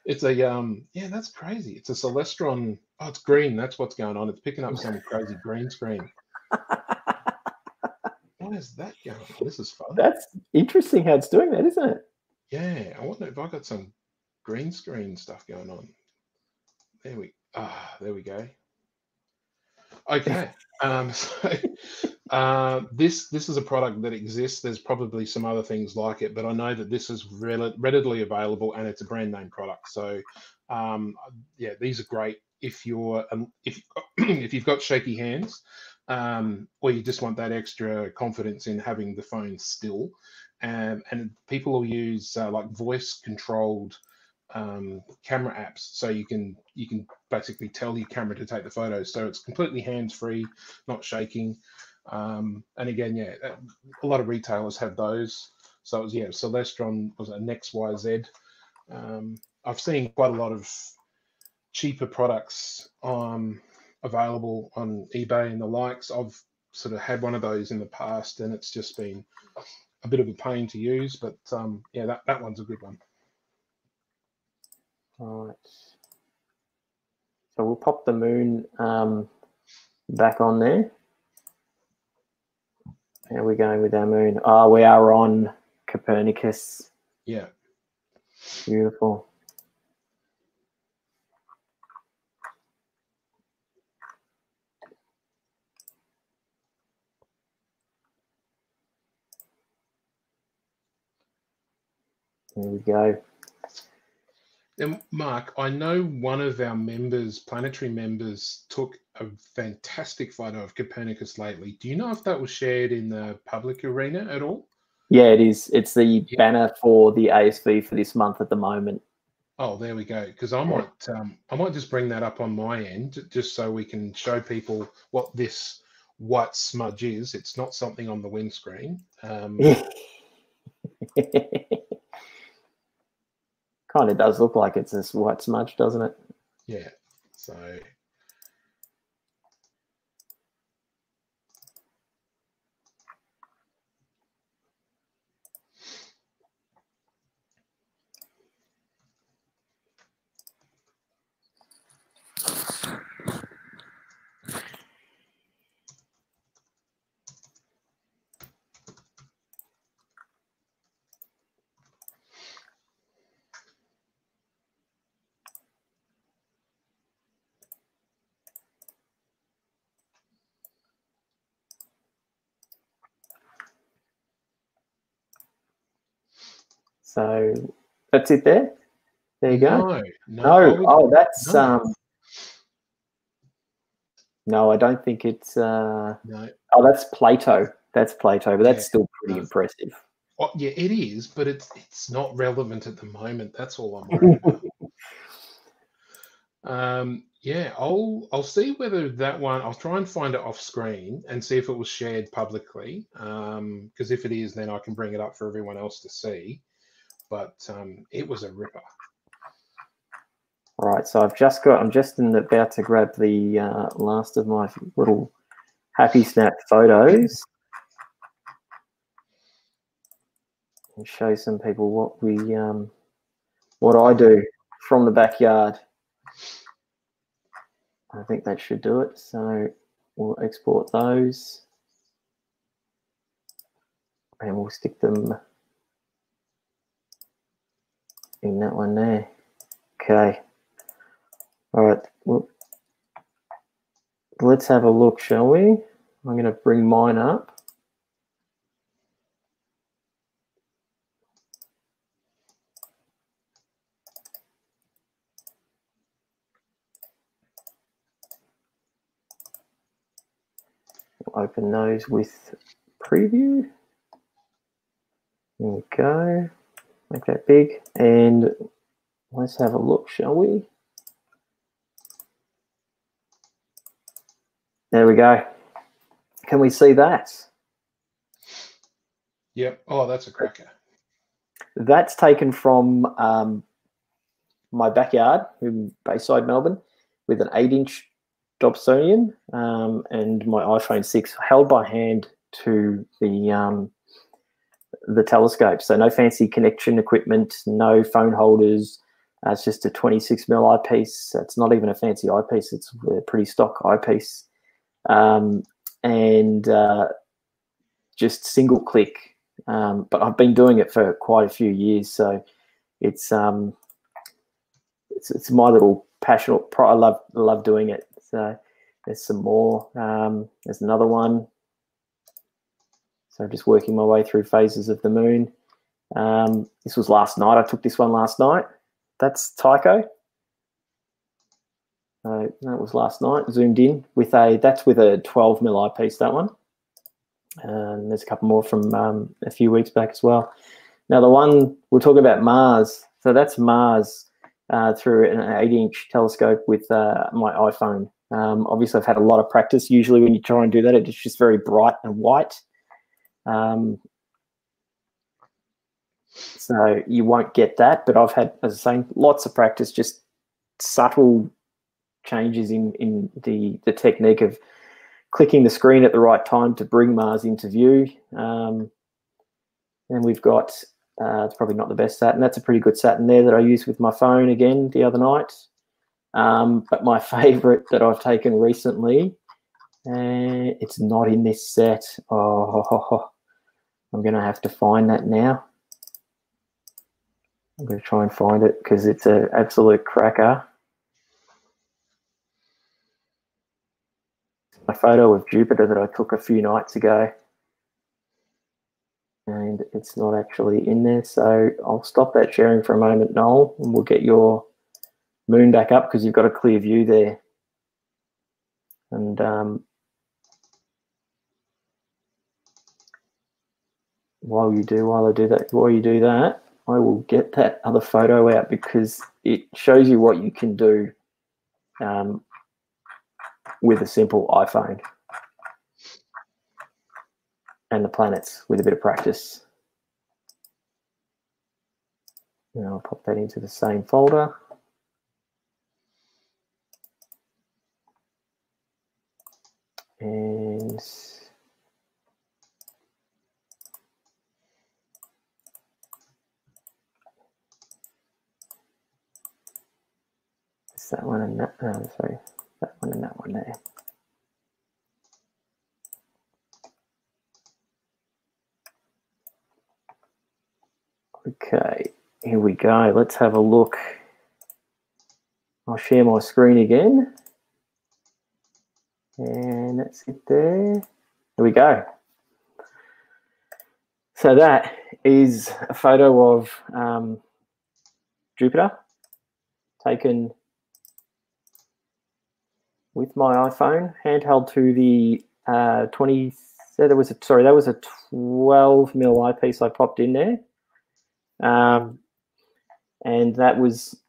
It's a yeah, that's crazy. It's a Celestron. Oh, it's green. That's what's going on. It's picking up some crazy green screen. What is that going on? This is fun. That's interesting how it's doing that, isn't it? Yeah, I wonder if I got some green screen stuff going on. There we go. Okay. This is a product that exists. There's probably some other things like it, but I know that this is readily available and it's a brand name product. So yeah, these are great if you're if if you've got shaky hands, or you just want that extra confidence in having the phone still. And people will use like voice controlled camera apps, so you can basically tell your camera to take the photos. So it's completely hands free, not shaking. And again, yeah, a lot of retailers have those. So it was, yeah, Celestron was an XYZ. I've seen quite a lot of cheaper products available on eBay and the likes. I've sort of had one of those in the past, and it's just been a bit of a pain to use. But yeah, that one's a good one. All right. So we'll pop the moon back on there. How are we going with our moon? Oh, we are on Copernicus. Yeah. Beautiful. There we go. And Mark, I know one of our members, planetary members, took a fantastic photo of Copernicus lately. Do you know if that was shared in the public arena at all? Yeah, it is. It's the Yeah. banner for the ASV for this month at the moment. Oh, there we go. Because I might just bring that up on my end, just so we can show people what this white smudge is. It's not something on the windscreen. Kind of does look like it's this white smudge, doesn't it? Yeah. So So that's it there. There you go. no. Oh, that's no. no, I don't think it's No. oh, that's Plato. That's Plato, but Yeah. that's still pretty impressive. Oh, yeah, it is, but it's not relevant at the moment. That's all I'm worried about. Yeah, I'll see whether that one. I'll try and find it off screen and see if it was shared publicly. Because if it is, then I can bring it up for everyone else to see. But it was a ripper. All right, so I'm just about to grab the last of my little happy snap photos and show some people what I do from the backyard. I think that should do it. So we'll export those and we'll stick them in that one there. Okay. All right. Well, let's have a look, shall we? I'm going to bring mine up. We'll open those with preview. There we go. Make that big. And let's have a look, shall we? There we go. Can we see that? Yep. Oh, that's a cracker. That's taken from my backyard in Bayside, Melbourne, with an 8-inch Dobsonian and my iPhone 6 held by hand to the telescope. So no fancy connection equipment, no phone holders. It's just a 26mm eyepiece. It's not even a fancy eyepiece. It's a pretty stock eyepiece. And just single click. But I've been doing it for quite a few years, so it's my little passion. I love doing it. So there's some more. There's another one. So just working my way through phases of the moon. This was last night. I took this one last night. That's Tycho. That was last night. Zoomed in with that's with a 12mm eyepiece, that one. And there's a couple more from a few weeks back as well. Now the one we'll talk about Mars. So that's Mars through an 8-inch telescope with my iPhone. Obviously, I've had a lot of practice. Usually, when you try and do that, it's just very bright and white. So you won't get that. But I've had, as I say, lots of practice. Just subtle changes in the technique of clicking the screen at the right time to bring Mars into view. And we've got, it's probably not the best Saturn. That's a pretty good Saturn there that I used with my phone again the other night. But my favorite that I've taken recently, it's not in this set. Oh, I'm going to have to find that now. I'm going to try and find it because it's an absolute cracker. A photo of Jupiter that I took a few nights ago, and it's not actually in there. So I'll stop that sharing for a moment, Noel, and we'll get your moon back up because you've got a clear view there. And while you do that, I will get that other photo out because it shows you what you can do with a simple iPhone and the planets with a bit of practice. And I'll pop that into the same folder. And it's that one and that, sorry, that one and that one there. Okay, here we go. Let's have a look. I'll share my screen again. And that's it there. There we go. So that is a photo of Jupiter taken with my iPhone, handheld to the 20. So that was a 12mm eyepiece I popped in there, and that was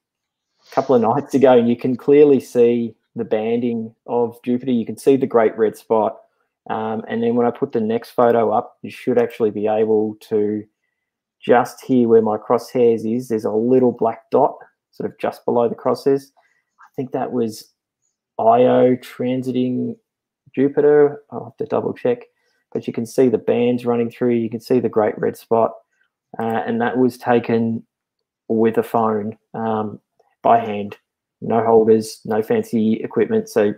a couple of nights ago. And you can clearly see the banding of Jupiter. You can see the great red spot. And then when I put the next photo up, you should actually be able to just here where my crosshairs is, there's a little black dot sort of just below the crosshairs. I think that was Io transiting Jupiter. I'll have to double check, but you can see the bands running through. You can see the great red spot. And that was taken with a phone by hand. no holders, no fancy equipment. So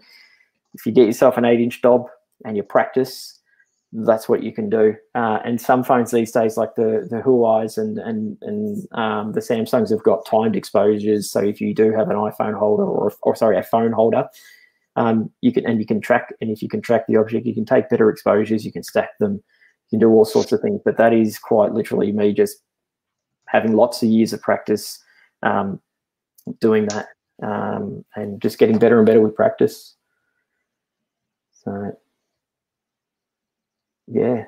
if you get yourself an 8-inch dob and you practice, that's what you can do. And some phones these days, like the Huawei's and the Samsungs, have got timed exposures. So if you do have an iPhone holder or sorry, a phone holder, you can track, and if you can track the object, you can take better exposures, you can stack them, you can do all sorts of things. But that is quite literally me just having lots of years of practice doing that, and just getting better and better with practice. So yeah,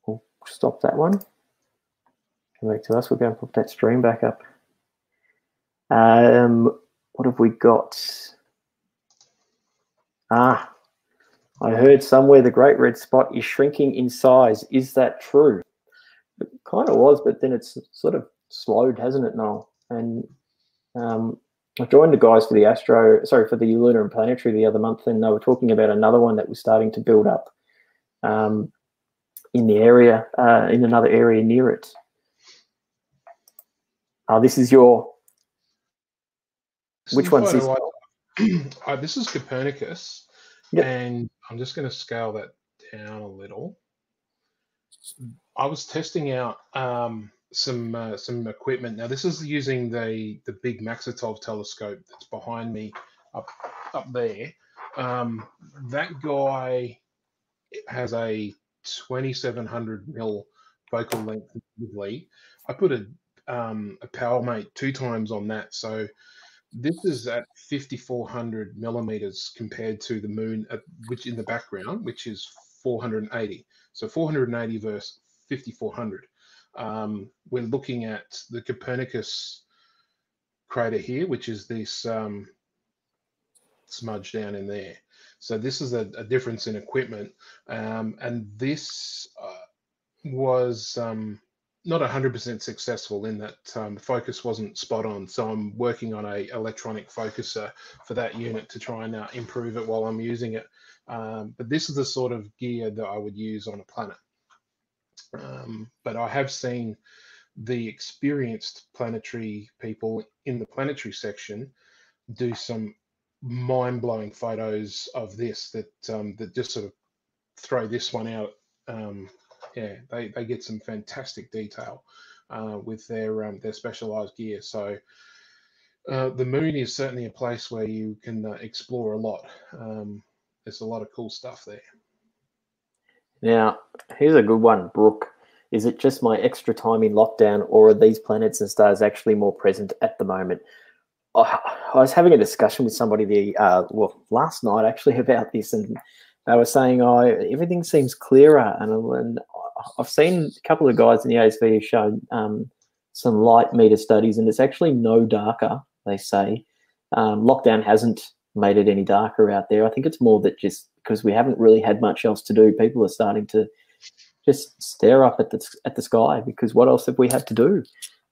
we'll stop that one. Come back to us. We're going to put that stream back up. What have we got? I heard somewhere the great red spot is shrinking in size. Is that true? It kind of was, but then it's sort of slowed, hasn't it, Noel? And I joined the guys for the Lunar and Planetary the other month, and they were talking about another one that was starting to build up in the area, in another area near it. This is your... Which one's this? This is Copernicus, yep. And I'm just going to scale that down a little. I was testing out some equipment. Now, this is using the big Maxitov telescope that's behind me up there. That guy has a 2700 mil focal length lead. I put a PowerMate 2 times on that, so this is at 5400 millimeters compared to the moon, which in the background, which is 480. So 480 versus 5400. We're looking at the Copernicus crater here, which is this smudge down in there. So this is a difference in equipment, and this was not 100% successful in that the focus wasn't spot on. So I'm working on a electronic focuser for that unit to try and improve it while I'm using it. But this is the sort of gear that I would use on a planet. But I have seen the experienced planetary people in the planetary section do some mind-blowing photos of this that just sort of throw this one out. Yeah, they get some fantastic detail with their specialized gear. So the moon is certainly a place where you can explore a lot. There's a lot of cool stuff there. Now, here's a good one, Brooke. Is it just my extra time in lockdown, or are these planets and stars actually more present at the moment? I was having a discussion with somebody last night actually about this, and they were saying, everything seems clearer. And I've seen a couple of guys in the ASV have shown some light meter studies, and it's actually no darker, they say. Lockdown hasn't made it any darker out there. I think it's more that just because we haven't really had much else to do, people are starting to just stare up at the sky, because what else have we had to do?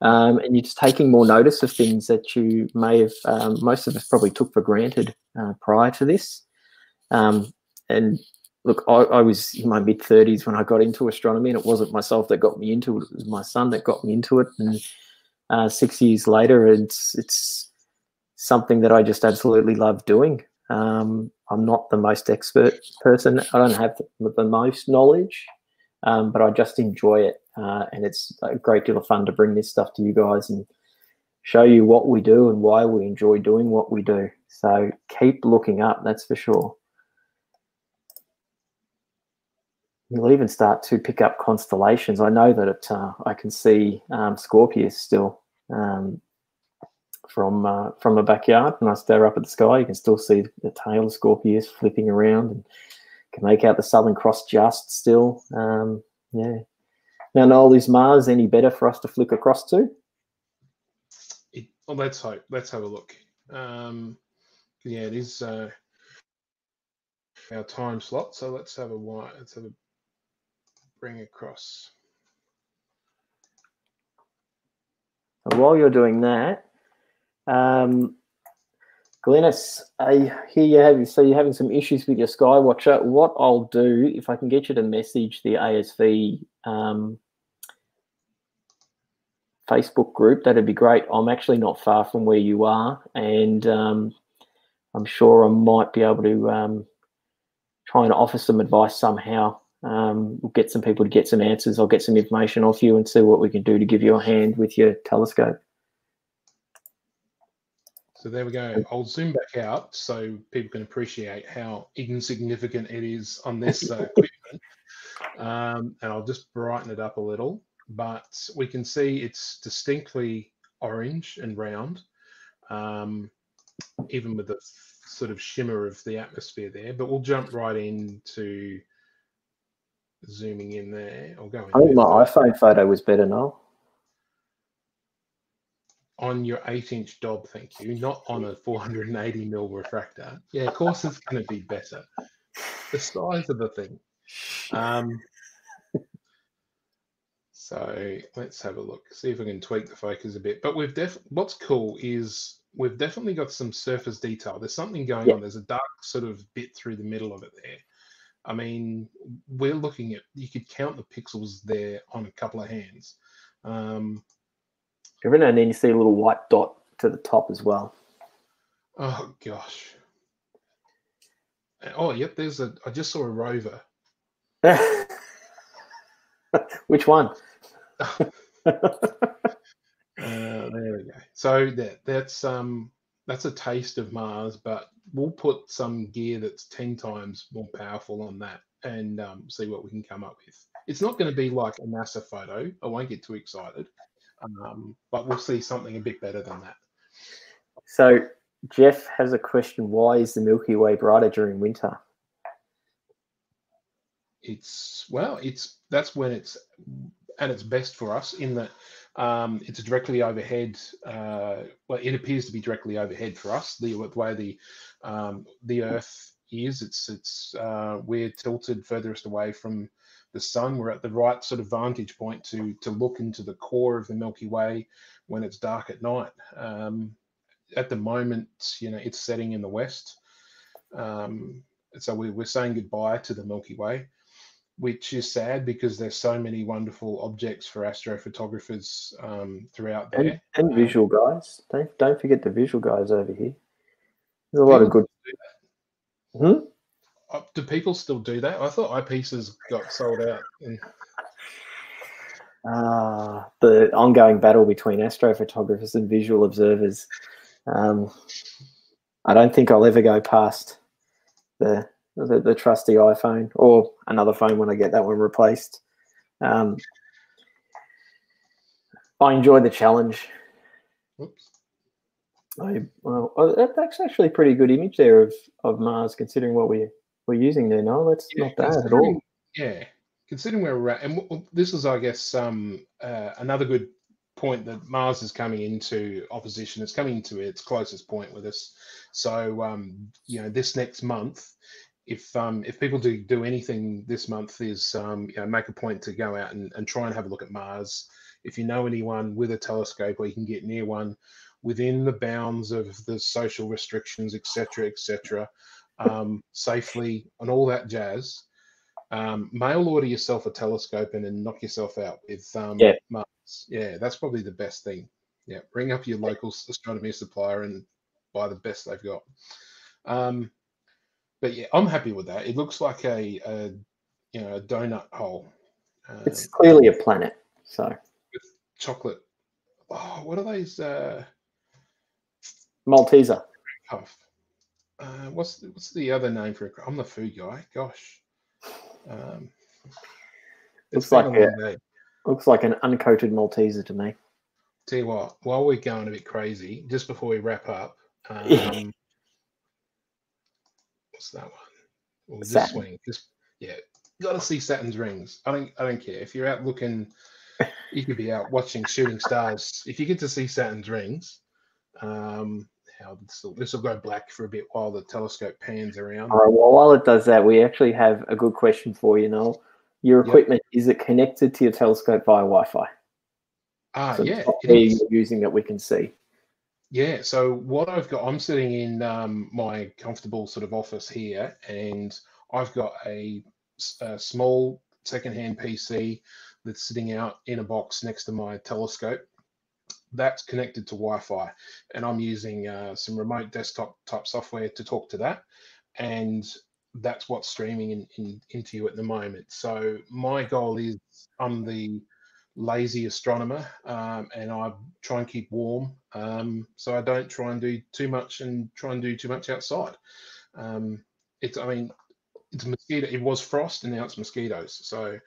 And you're just taking more notice of things that you may have, most of us probably took for granted prior to this. And look, I was in my mid-30s when I got into astronomy, and it wasn't myself that got me into it. It was my son that got me into it. And 6 years later, it's something that I just absolutely love doing. I'm not the most expert person. I don't have the most knowledge, but I just enjoy it. And it's a great deal of fun to bring this stuff to you guys and show you what we do and why we enjoy doing what we do. So keep looking up, that's for sure. You'll even start to pick up constellations. I know that I can see Scorpius still from the backyard. When I stare up at the sky, you can still see the tail of Scorpius flipping around, and can make out the Southern Cross just still. Yeah. Now, Noel, is Mars any better for us to flick across to? Well, let's hope. Let's have a look. Yeah, it is our time slot. So let's have a bring across. And while you're doing that, Glennis, you're having some issues with your Skywatcher. What I'll do, if I can get you to message the ASV Facebook group, that'd be great. I'm actually not far from where you are, and I'm sure I might be able to try and offer some advice somehow. We'll get some people to get some answers. I'll get some information off you and see what we can do to give you a hand with your telescope. So there we go. I'll zoom back out so people can appreciate how insignificant it is on this equipment. And I'll just brighten it up a little, but we can see it's distinctly orange and round, even with the sort of shimmer of the atmosphere there. But we'll jump right into zooming in there. I'll go in I think my there first. iPhone photo was better, Noel. On your 8-inch Dob, thank you, not on a 480mm refractor. Yeah, of course it's going to be better. The size of the thing. So let's have a look, see if we can tweak the focus a bit. But what's cool is we've definitely got some surface detail. There's something going on. There's a dark sort of bit through the middle of it there. I mean, we're looking at, you could count the pixels there on a couple of hands. Every now and then you see a little white dot to the top as well. Oh gosh. Oh, yep. I just saw a rover. Which one? There we go. So that's a taste of Mars, but we'll put some gear that's 10 times more powerful on that and see what we can come up with. It's not going to be like a NASA photo. I won't get too excited, but we'll see something a bit better than that. So Jeff has a question. Why is the Milky Way brighter during winter? That's when it's at its best for us in that it's directly overhead. Well, it appears to be directly overhead for us. The way the Earth is, we're tilted furthest away from the sun. We're at the right sort of vantage point to look into the core of the Milky Way when it's dark at night. At the moment, it's setting in the west, so we're saying goodbye to the Milky Way, which is sad because there's so many wonderful objects for astrophotographers throughout there. And visual guys. Don't forget the visual guys over here. There's a lot of good. Do people still do that? I thought eyepieces got sold out. The ongoing battle between astrophotographers and visual observers. I don't think I'll ever go past the trusty iPhone or another phone when I get that one replaced. I enjoy the challenge. Oops. That's actually a pretty good image there of Mars, considering what we're using there. No, that's not bad at all. Yeah, considering where we're at, and this is, I guess, another good point that Mars is coming into opposition. It's coming to its closest point with us. So, this next month, if people do anything this month, is make a point to go out and try and have a look at Mars. If you know anyone with a telescope or you can get near one within the bounds of the social restrictions, etc., safely and all that jazz, mail order yourself a telescope and then knock yourself out with Mars. Yeah, that's probably the best thing. Yeah, ring up your local astronomy supplier and buy the best they've got. But yeah, I'm happy with that. It looks like a donut hole. It's clearly a planet. So with chocolate. Oh, what are those? Malteser. Puff. What's the other name for it? I'm the food guy. Gosh. Looks like an uncoated Malteser to me. Tell you what, while we're going a bit crazy, just before we wrap up, what's that one? We'll just swing. You got to see Saturn's rings. I don't care if you're out looking. You could be out watching shooting stars. If you get to see Saturn's rings, this will go black for a bit while the telescope pans around. All right. Well, while it does that, we actually have a good question for you, Noel. Your equipment, is it connected to your telescope via Wi-Fi? Yeah, it is. You're using that we can see. Yeah. So what I've got, I'm sitting in my comfortable sort of office here, and I've got a small secondhand PC that's sitting out in a box next to my telescope. that's connected to Wi-Fi, and I'm using some remote desktop type software to talk to that, and that's what's streaming into you at the moment. So my goal is, I'm the lazy astronomer, and I try and keep warm, so I don't try and do too much outside. I mean, it's mosquito. It was frost, and now it's mosquitoes. So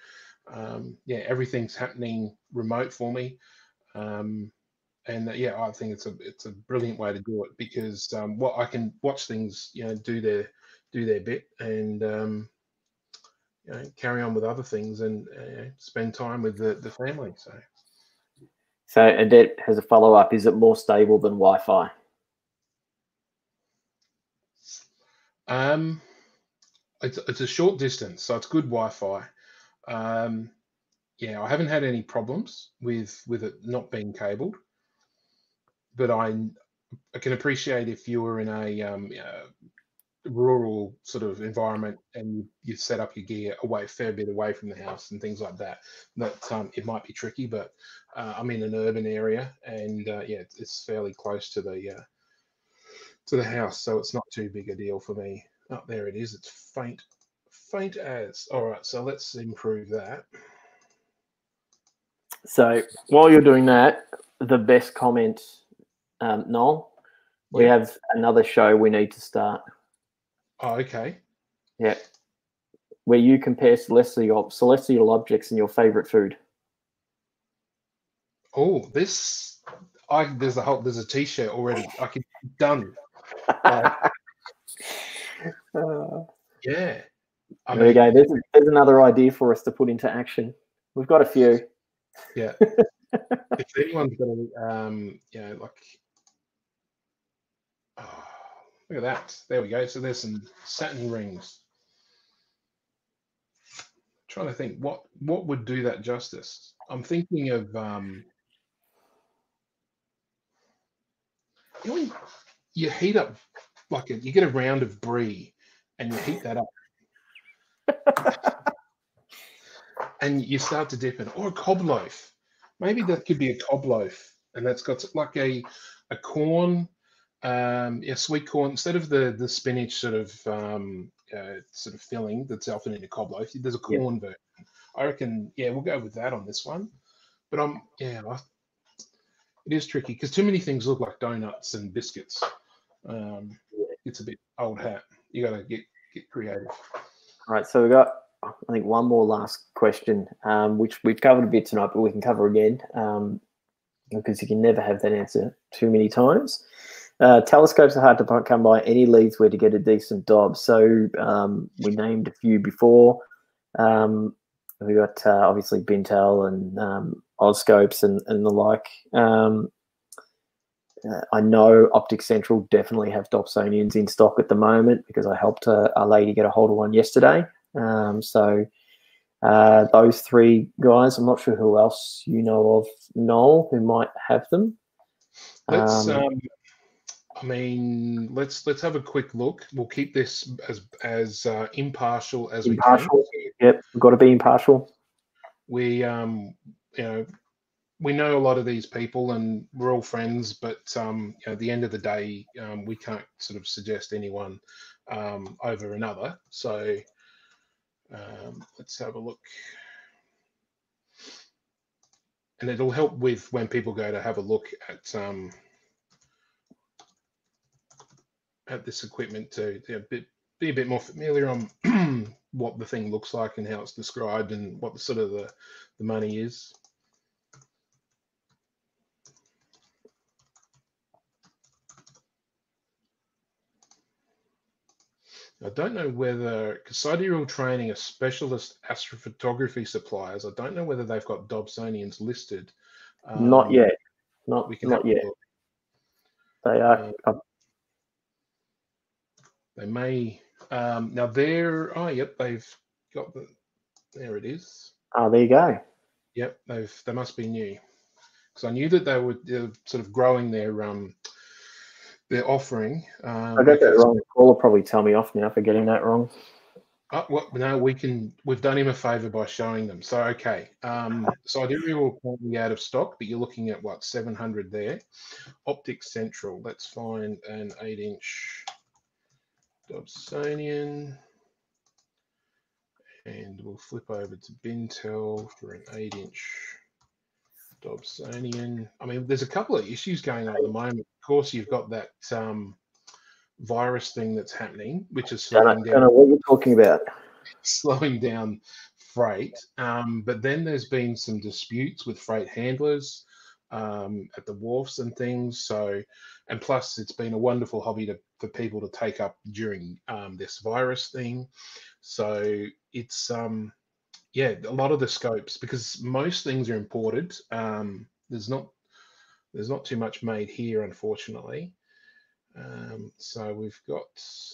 yeah, everything's happening remote for me. And yeah, I think it's a brilliant way to do it, because what I can watch things, do their bit, and carry on with other things, and spend time with the family. So Adet has a follow-up. Is it more stable than Wi-Fi? It's a short distance, so it's good Wi-Fi. Yeah, I haven't had any problems with it not being cabled, but I can appreciate if you were in a rural sort of environment, and you set up your gear fair bit away from the house and things like that, it might be tricky. But I'm in an urban area, and yeah, it's fairly close to the house, so it's not too big a deal for me. Oh, there it is. It's faint as. All right, so let's improve that. So while you're doing that, the best comment, Noel, we have another show we need to start. Oh, okay. Yeah. Where you compare celestial objects and your favorite food. Oh, there's a t-shirt already. I can done. Yeah. There we go. There's another idea for us to put into action. We've got a few. Yeah. If anyone's got oh, look at that. There we go. So there's some satin rings. Trying to think what would do that justice. I'm thinking of when you heat up, you get a round of brie, and you heat that up, and you start to dip in, or a cob loaf. Maybe that could be a cob loaf, and that's got like a corn, sweet corn, instead of the spinach sort of filling that's often in a cob loaf. There's a corn version. I reckon, yeah, we'll go with that on this one. But it is tricky, because too many things look like donuts and biscuits. It's a bit old hat. You got to get creative. All right, so we've got, I think, one more last question, which we've covered a bit tonight, but we can cover again, because you can never have that answer too many times. Telescopes are hard to come by. Any leads where to get a decent dob? So we named a few before. We got obviously Bintel and Oscopes and the like. I know Optic Central definitely have Dobsonians in stock at the moment, because I helped a lady get a hold of one yesterday. So those three guys. I'm not sure who else you know of, Noel, who might have them. Let's have a quick look. We'll keep this as impartial as we can. Yep, we've got to be impartial. We we know a lot of these people, and we're all friends, but at the end of the day, we can't sort of suggest anyone over another. So let's have a look. And it'll help with when people go to have a look at this equipment to be a bit more familiar on what the thing looks like and how it's described, and what the sort of the money is. I don't know whether, because Sidereal Training are specialist astrophotography suppliers, I don't know whether they've got Dobsonians listed. Not yet. Not yet. They are. They may. Now they're. Oh, yep. They've got the. There it is. Oh, there you go. Yep. They must be new, because I knew that they were sort of growing their offering. I got that wrong. Paul will probably tell me off now for getting that wrong. Well, no, we've done him a favor by showing them. So, okay. Sidereal are currently out of stock, but you're looking at what, 700 there. Optic Central, let's find an 8-inch Dobsonian. And we'll flip over to Bintel for an 8-inch Dobsonian. I mean, there's a couple of issues going on at the moment. Of course, you've got that virus thing that's happening, which is Don't know what you're talking about. slowing down freight. But then there's been some disputes with freight handlers at the wharfs and things. So, and plus, it's been a wonderful hobby for people to take up during this virus thing. So it's yeah, a lot of the scopes, because most things are imported. There's not too much made here, unfortunately. So we've got,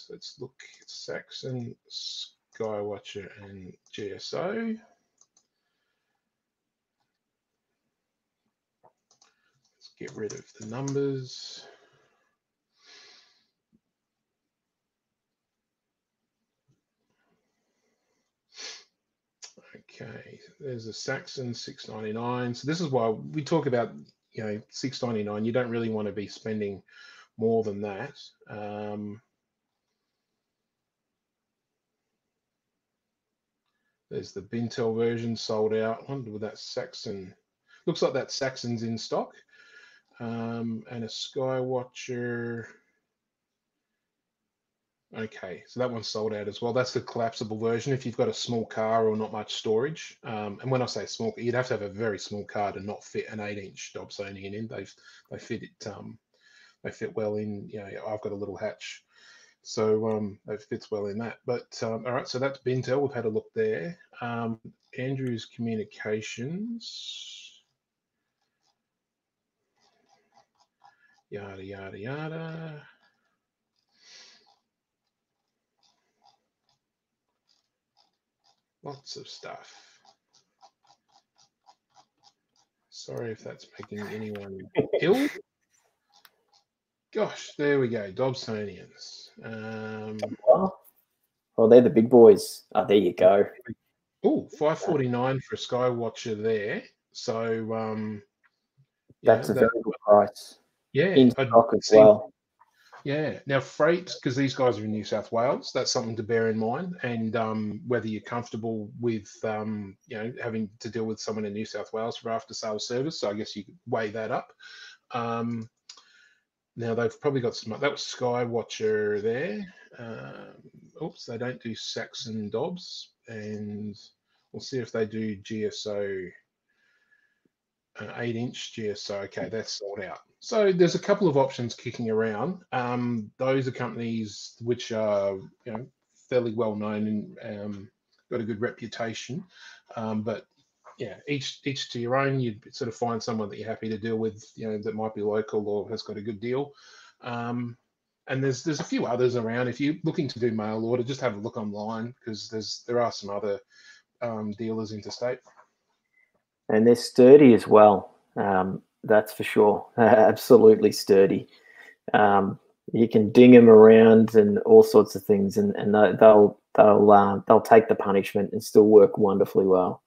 let's look, Saxon, Skywatcher, and GSO. Let's get rid of the numbers. Okay, there's a Saxon 699. So this is why we talk about, 699. You don't really want to be spending more than that. There's the Bintel version sold out. I wonder with that Saxon. Looks like that Saxon's in stock. And a Skywatcher. Okay, so that one's sold out as well. That's the collapsible version if you've got a small car or not much storage. And when I say small, you'd have to have a very small car to not fit an 8-inch Dobsonian in. They fit it. They fit well in. I've got a little hatch, so it fits well in that. But all right, so that's Bintel. We've had a look there. Andrew's Communications. Yada yada yada. Lots of stuff. Sorry if that's making anyone ill. Gosh, there we go. Dobsonians. Well, they're the big boys. Oh, there you go. Oh, $549 for a Skywatcher there. So that's a very good price. Yeah, in stock as well. Yeah. Now freight, because these guys are in New South Wales, that's something to bear in mind. And whether you're comfortable with having to deal with someone in New South Wales for after sales service, so I guess you could weigh that up. Now they've probably got some. That was Skywatcher there. Oops, they don't do Saxon Dobbs, and we'll see if they do GSO. 8-inch GSO. Okay, that's sold out. So there's a couple of options kicking around. Those are companies which are fairly well known and got a good reputation. But yeah, each to your own. You'd sort of find someone that you're happy to deal with, that might be local or has got a good deal. And there's a few others around. If you're looking to do mail order, just have a look online, because there are some other dealers interstate. And they're sturdy as well. That's for sure. Absolutely sturdy. You can ding them around and all sorts of things, and they'll take the punishment and still work wonderfully well.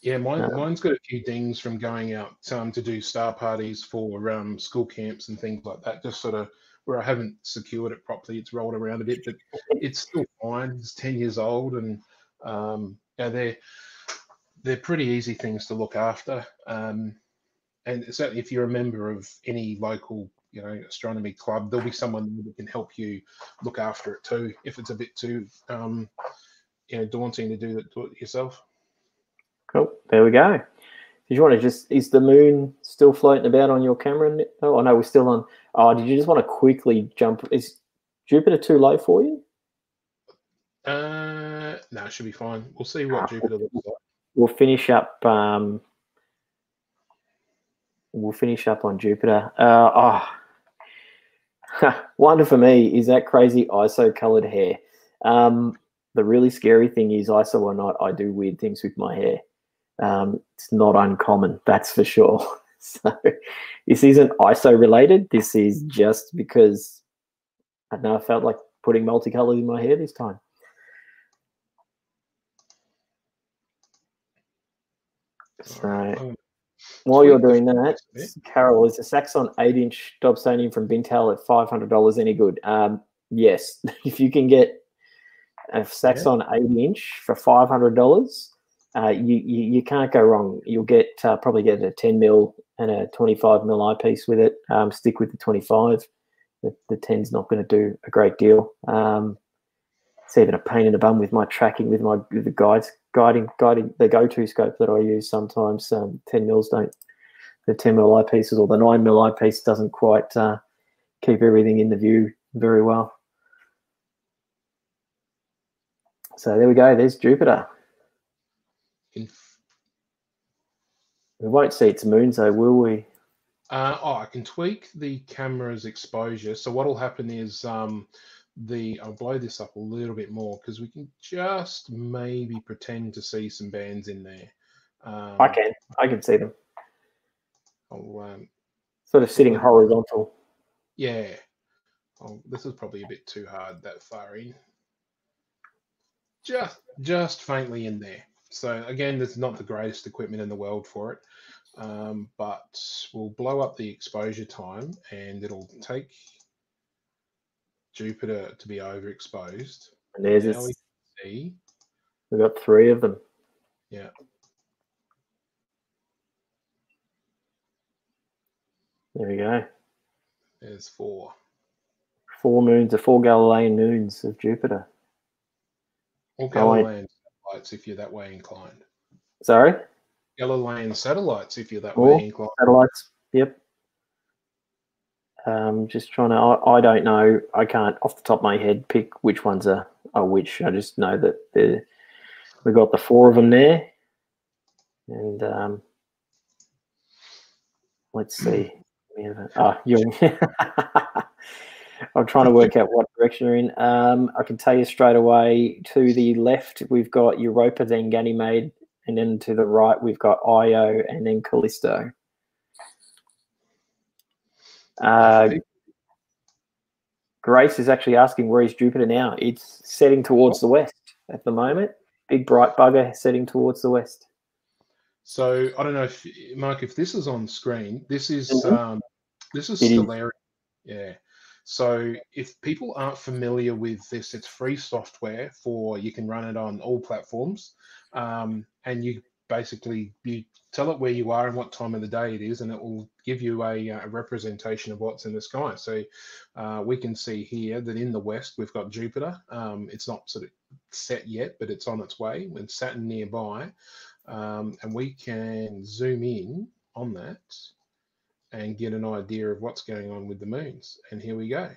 Yeah, mine's got a few dings from going out to do star parties for school camps and things like that. Just sort of where I haven't secured it properly, it's rolled around a bit, but it's still fine. It's 10 years old, and they're pretty easy things to look after. And certainly, if you're a member of any local, astronomy club, there'll be someone that can help you look after it too, if it's a bit too, daunting to do it yourself. Cool. There we go. Did you want to is the moon still floating about on your camera? Oh, no, we're still on. Oh, did you just want to quickly jump? Is Jupiter too low for you? No, it should be fine. We'll see what Jupiter looks like. We'll finish up. We'll finish up on Jupiter. One for me is that crazy ISO colored hair. The really scary thing is, ISO or not, I do weird things with my hair. It's not uncommon, that's for sure. So this isn't ISO related. This is just because I don't know, I felt like putting multicolours in my hair this time. All right. So while you're doing that, Carol, is a Saxon 8-inch Dobsonian from Bintel at $500 any good? Yes. If you can get a Saxon 8-inch for $500, you can't go wrong. You'll get probably get a 10 mil and a 25 mil eyepiece with it. Stick with the 25. The 10's not going to do a great deal. It's even a pain in the bum with my tracking, with the guiding the go-to scope that I use sometimes. 10 mils don't. The 10 mil eyepieces or the 9 mil eyepiece doesn't quite keep everything in the view very well. So there we go. There's Jupiter. We won't see its moons, though, will we? I can tweak the camera's exposure. So what will happen is I'll blow this up a little bit more because we can just maybe pretend to see some bands in there. I can see them. I'll, sort of sitting horizontal. Yeah. This is probably a bit too hard that far in. Just faintly in there. So again, there's not the greatest equipment in the world for it, but we'll blow up the exposure time and it'll take Jupiter to be overexposed. And there's now we can see we've got 3 of them. Yeah. There we go. There's 4. 4 moons, the 4 Galilean moons of Jupiter. Or Galilean satellites if you're that way inclined. Sorry? Galilean satellites if you're that way inclined. Satellites, yep. Just trying to, I don't know, I can't off the top of my head pick which ones are which. I just know that we've got the 4 of them there. And let's see. We have I'm trying to work out what direction you're in. I can tell you straight away, to the left, we've got Europa, then Ganymede, and then to the right, we've got Io and then Callisto. Grace is actually asking, where is Jupiter now? It's setting towards the west at the moment. Big bright bugger setting towards the west. So I don't know if Mark, if this is on screen, this is Stellarium. Yeah. So if people aren't familiar with this, it's free software you can run it on all platforms, and you basically tell it where you are and what time of the day it is, and it will give you a representation of what's in the sky. So we can see here that in the west we've got Jupiter. It's not sort of set yet, but it's on its way, with Saturn nearby, and we can zoom in on that and get an idea of what's going on with the moons. And here we go.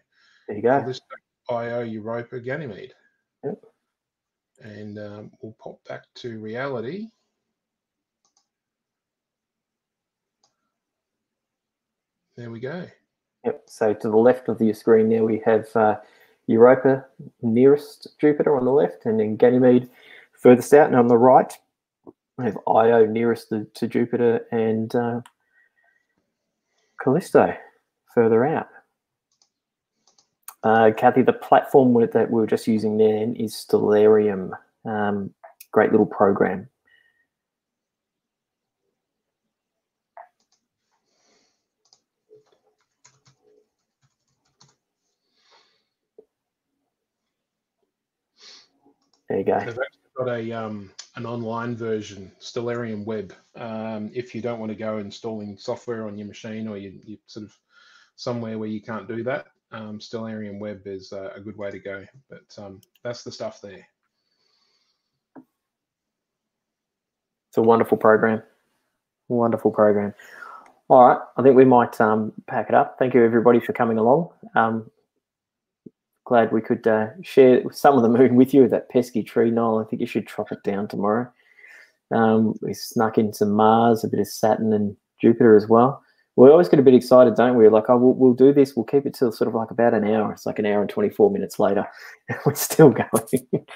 There you go. Callisto, Io, Europa, Ganymede. Yep. And we'll pop back to reality. There we go. Yep. So to the left of your screen there, we have Europa nearest Jupiter on the left, and then Ganymede furthest out. And on the right, we have Io nearest to Jupiter, and Callisto further out. Kathy, the platform that we were just using then is Stellarium. Great little program. There you go. They've actually got an online version, Stellarium Web. If you don't want to go installing software on your machine, or you sort of somewhere where you can't do that, Stellarium Web is a good way to go. But that's the stuff there. It's a wonderful program. Wonderful program. All right, I think we might pack it up. Thank you, everybody, for coming along. Glad we could share some of the moon with you, that pesky tree, Noel. I think you should chop it down tomorrow. We snuck in some Mars, a bit of Saturn and Jupiter as well. We always get a bit excited, don't we? Like, oh, we'll do this. We'll keep it till sort of like about an hour. It's like an hour and 24 minutes later. We're still going.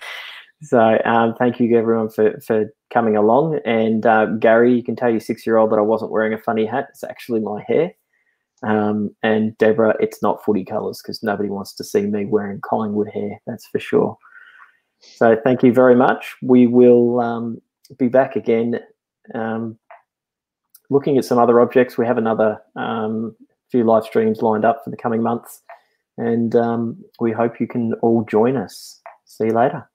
So thank you, everyone, for coming along. And Gary, you can tell your 6-year-old that I wasn't wearing a funny hat. It's actually my hair. And Deborah, it's not footy colours, because nobody wants to see me wearing Collingwood hair, that's for sure. So thank you very much. We will be back again looking at some other objects. We have another few live streams lined up for the coming months, and we hope you can all join us. See you later.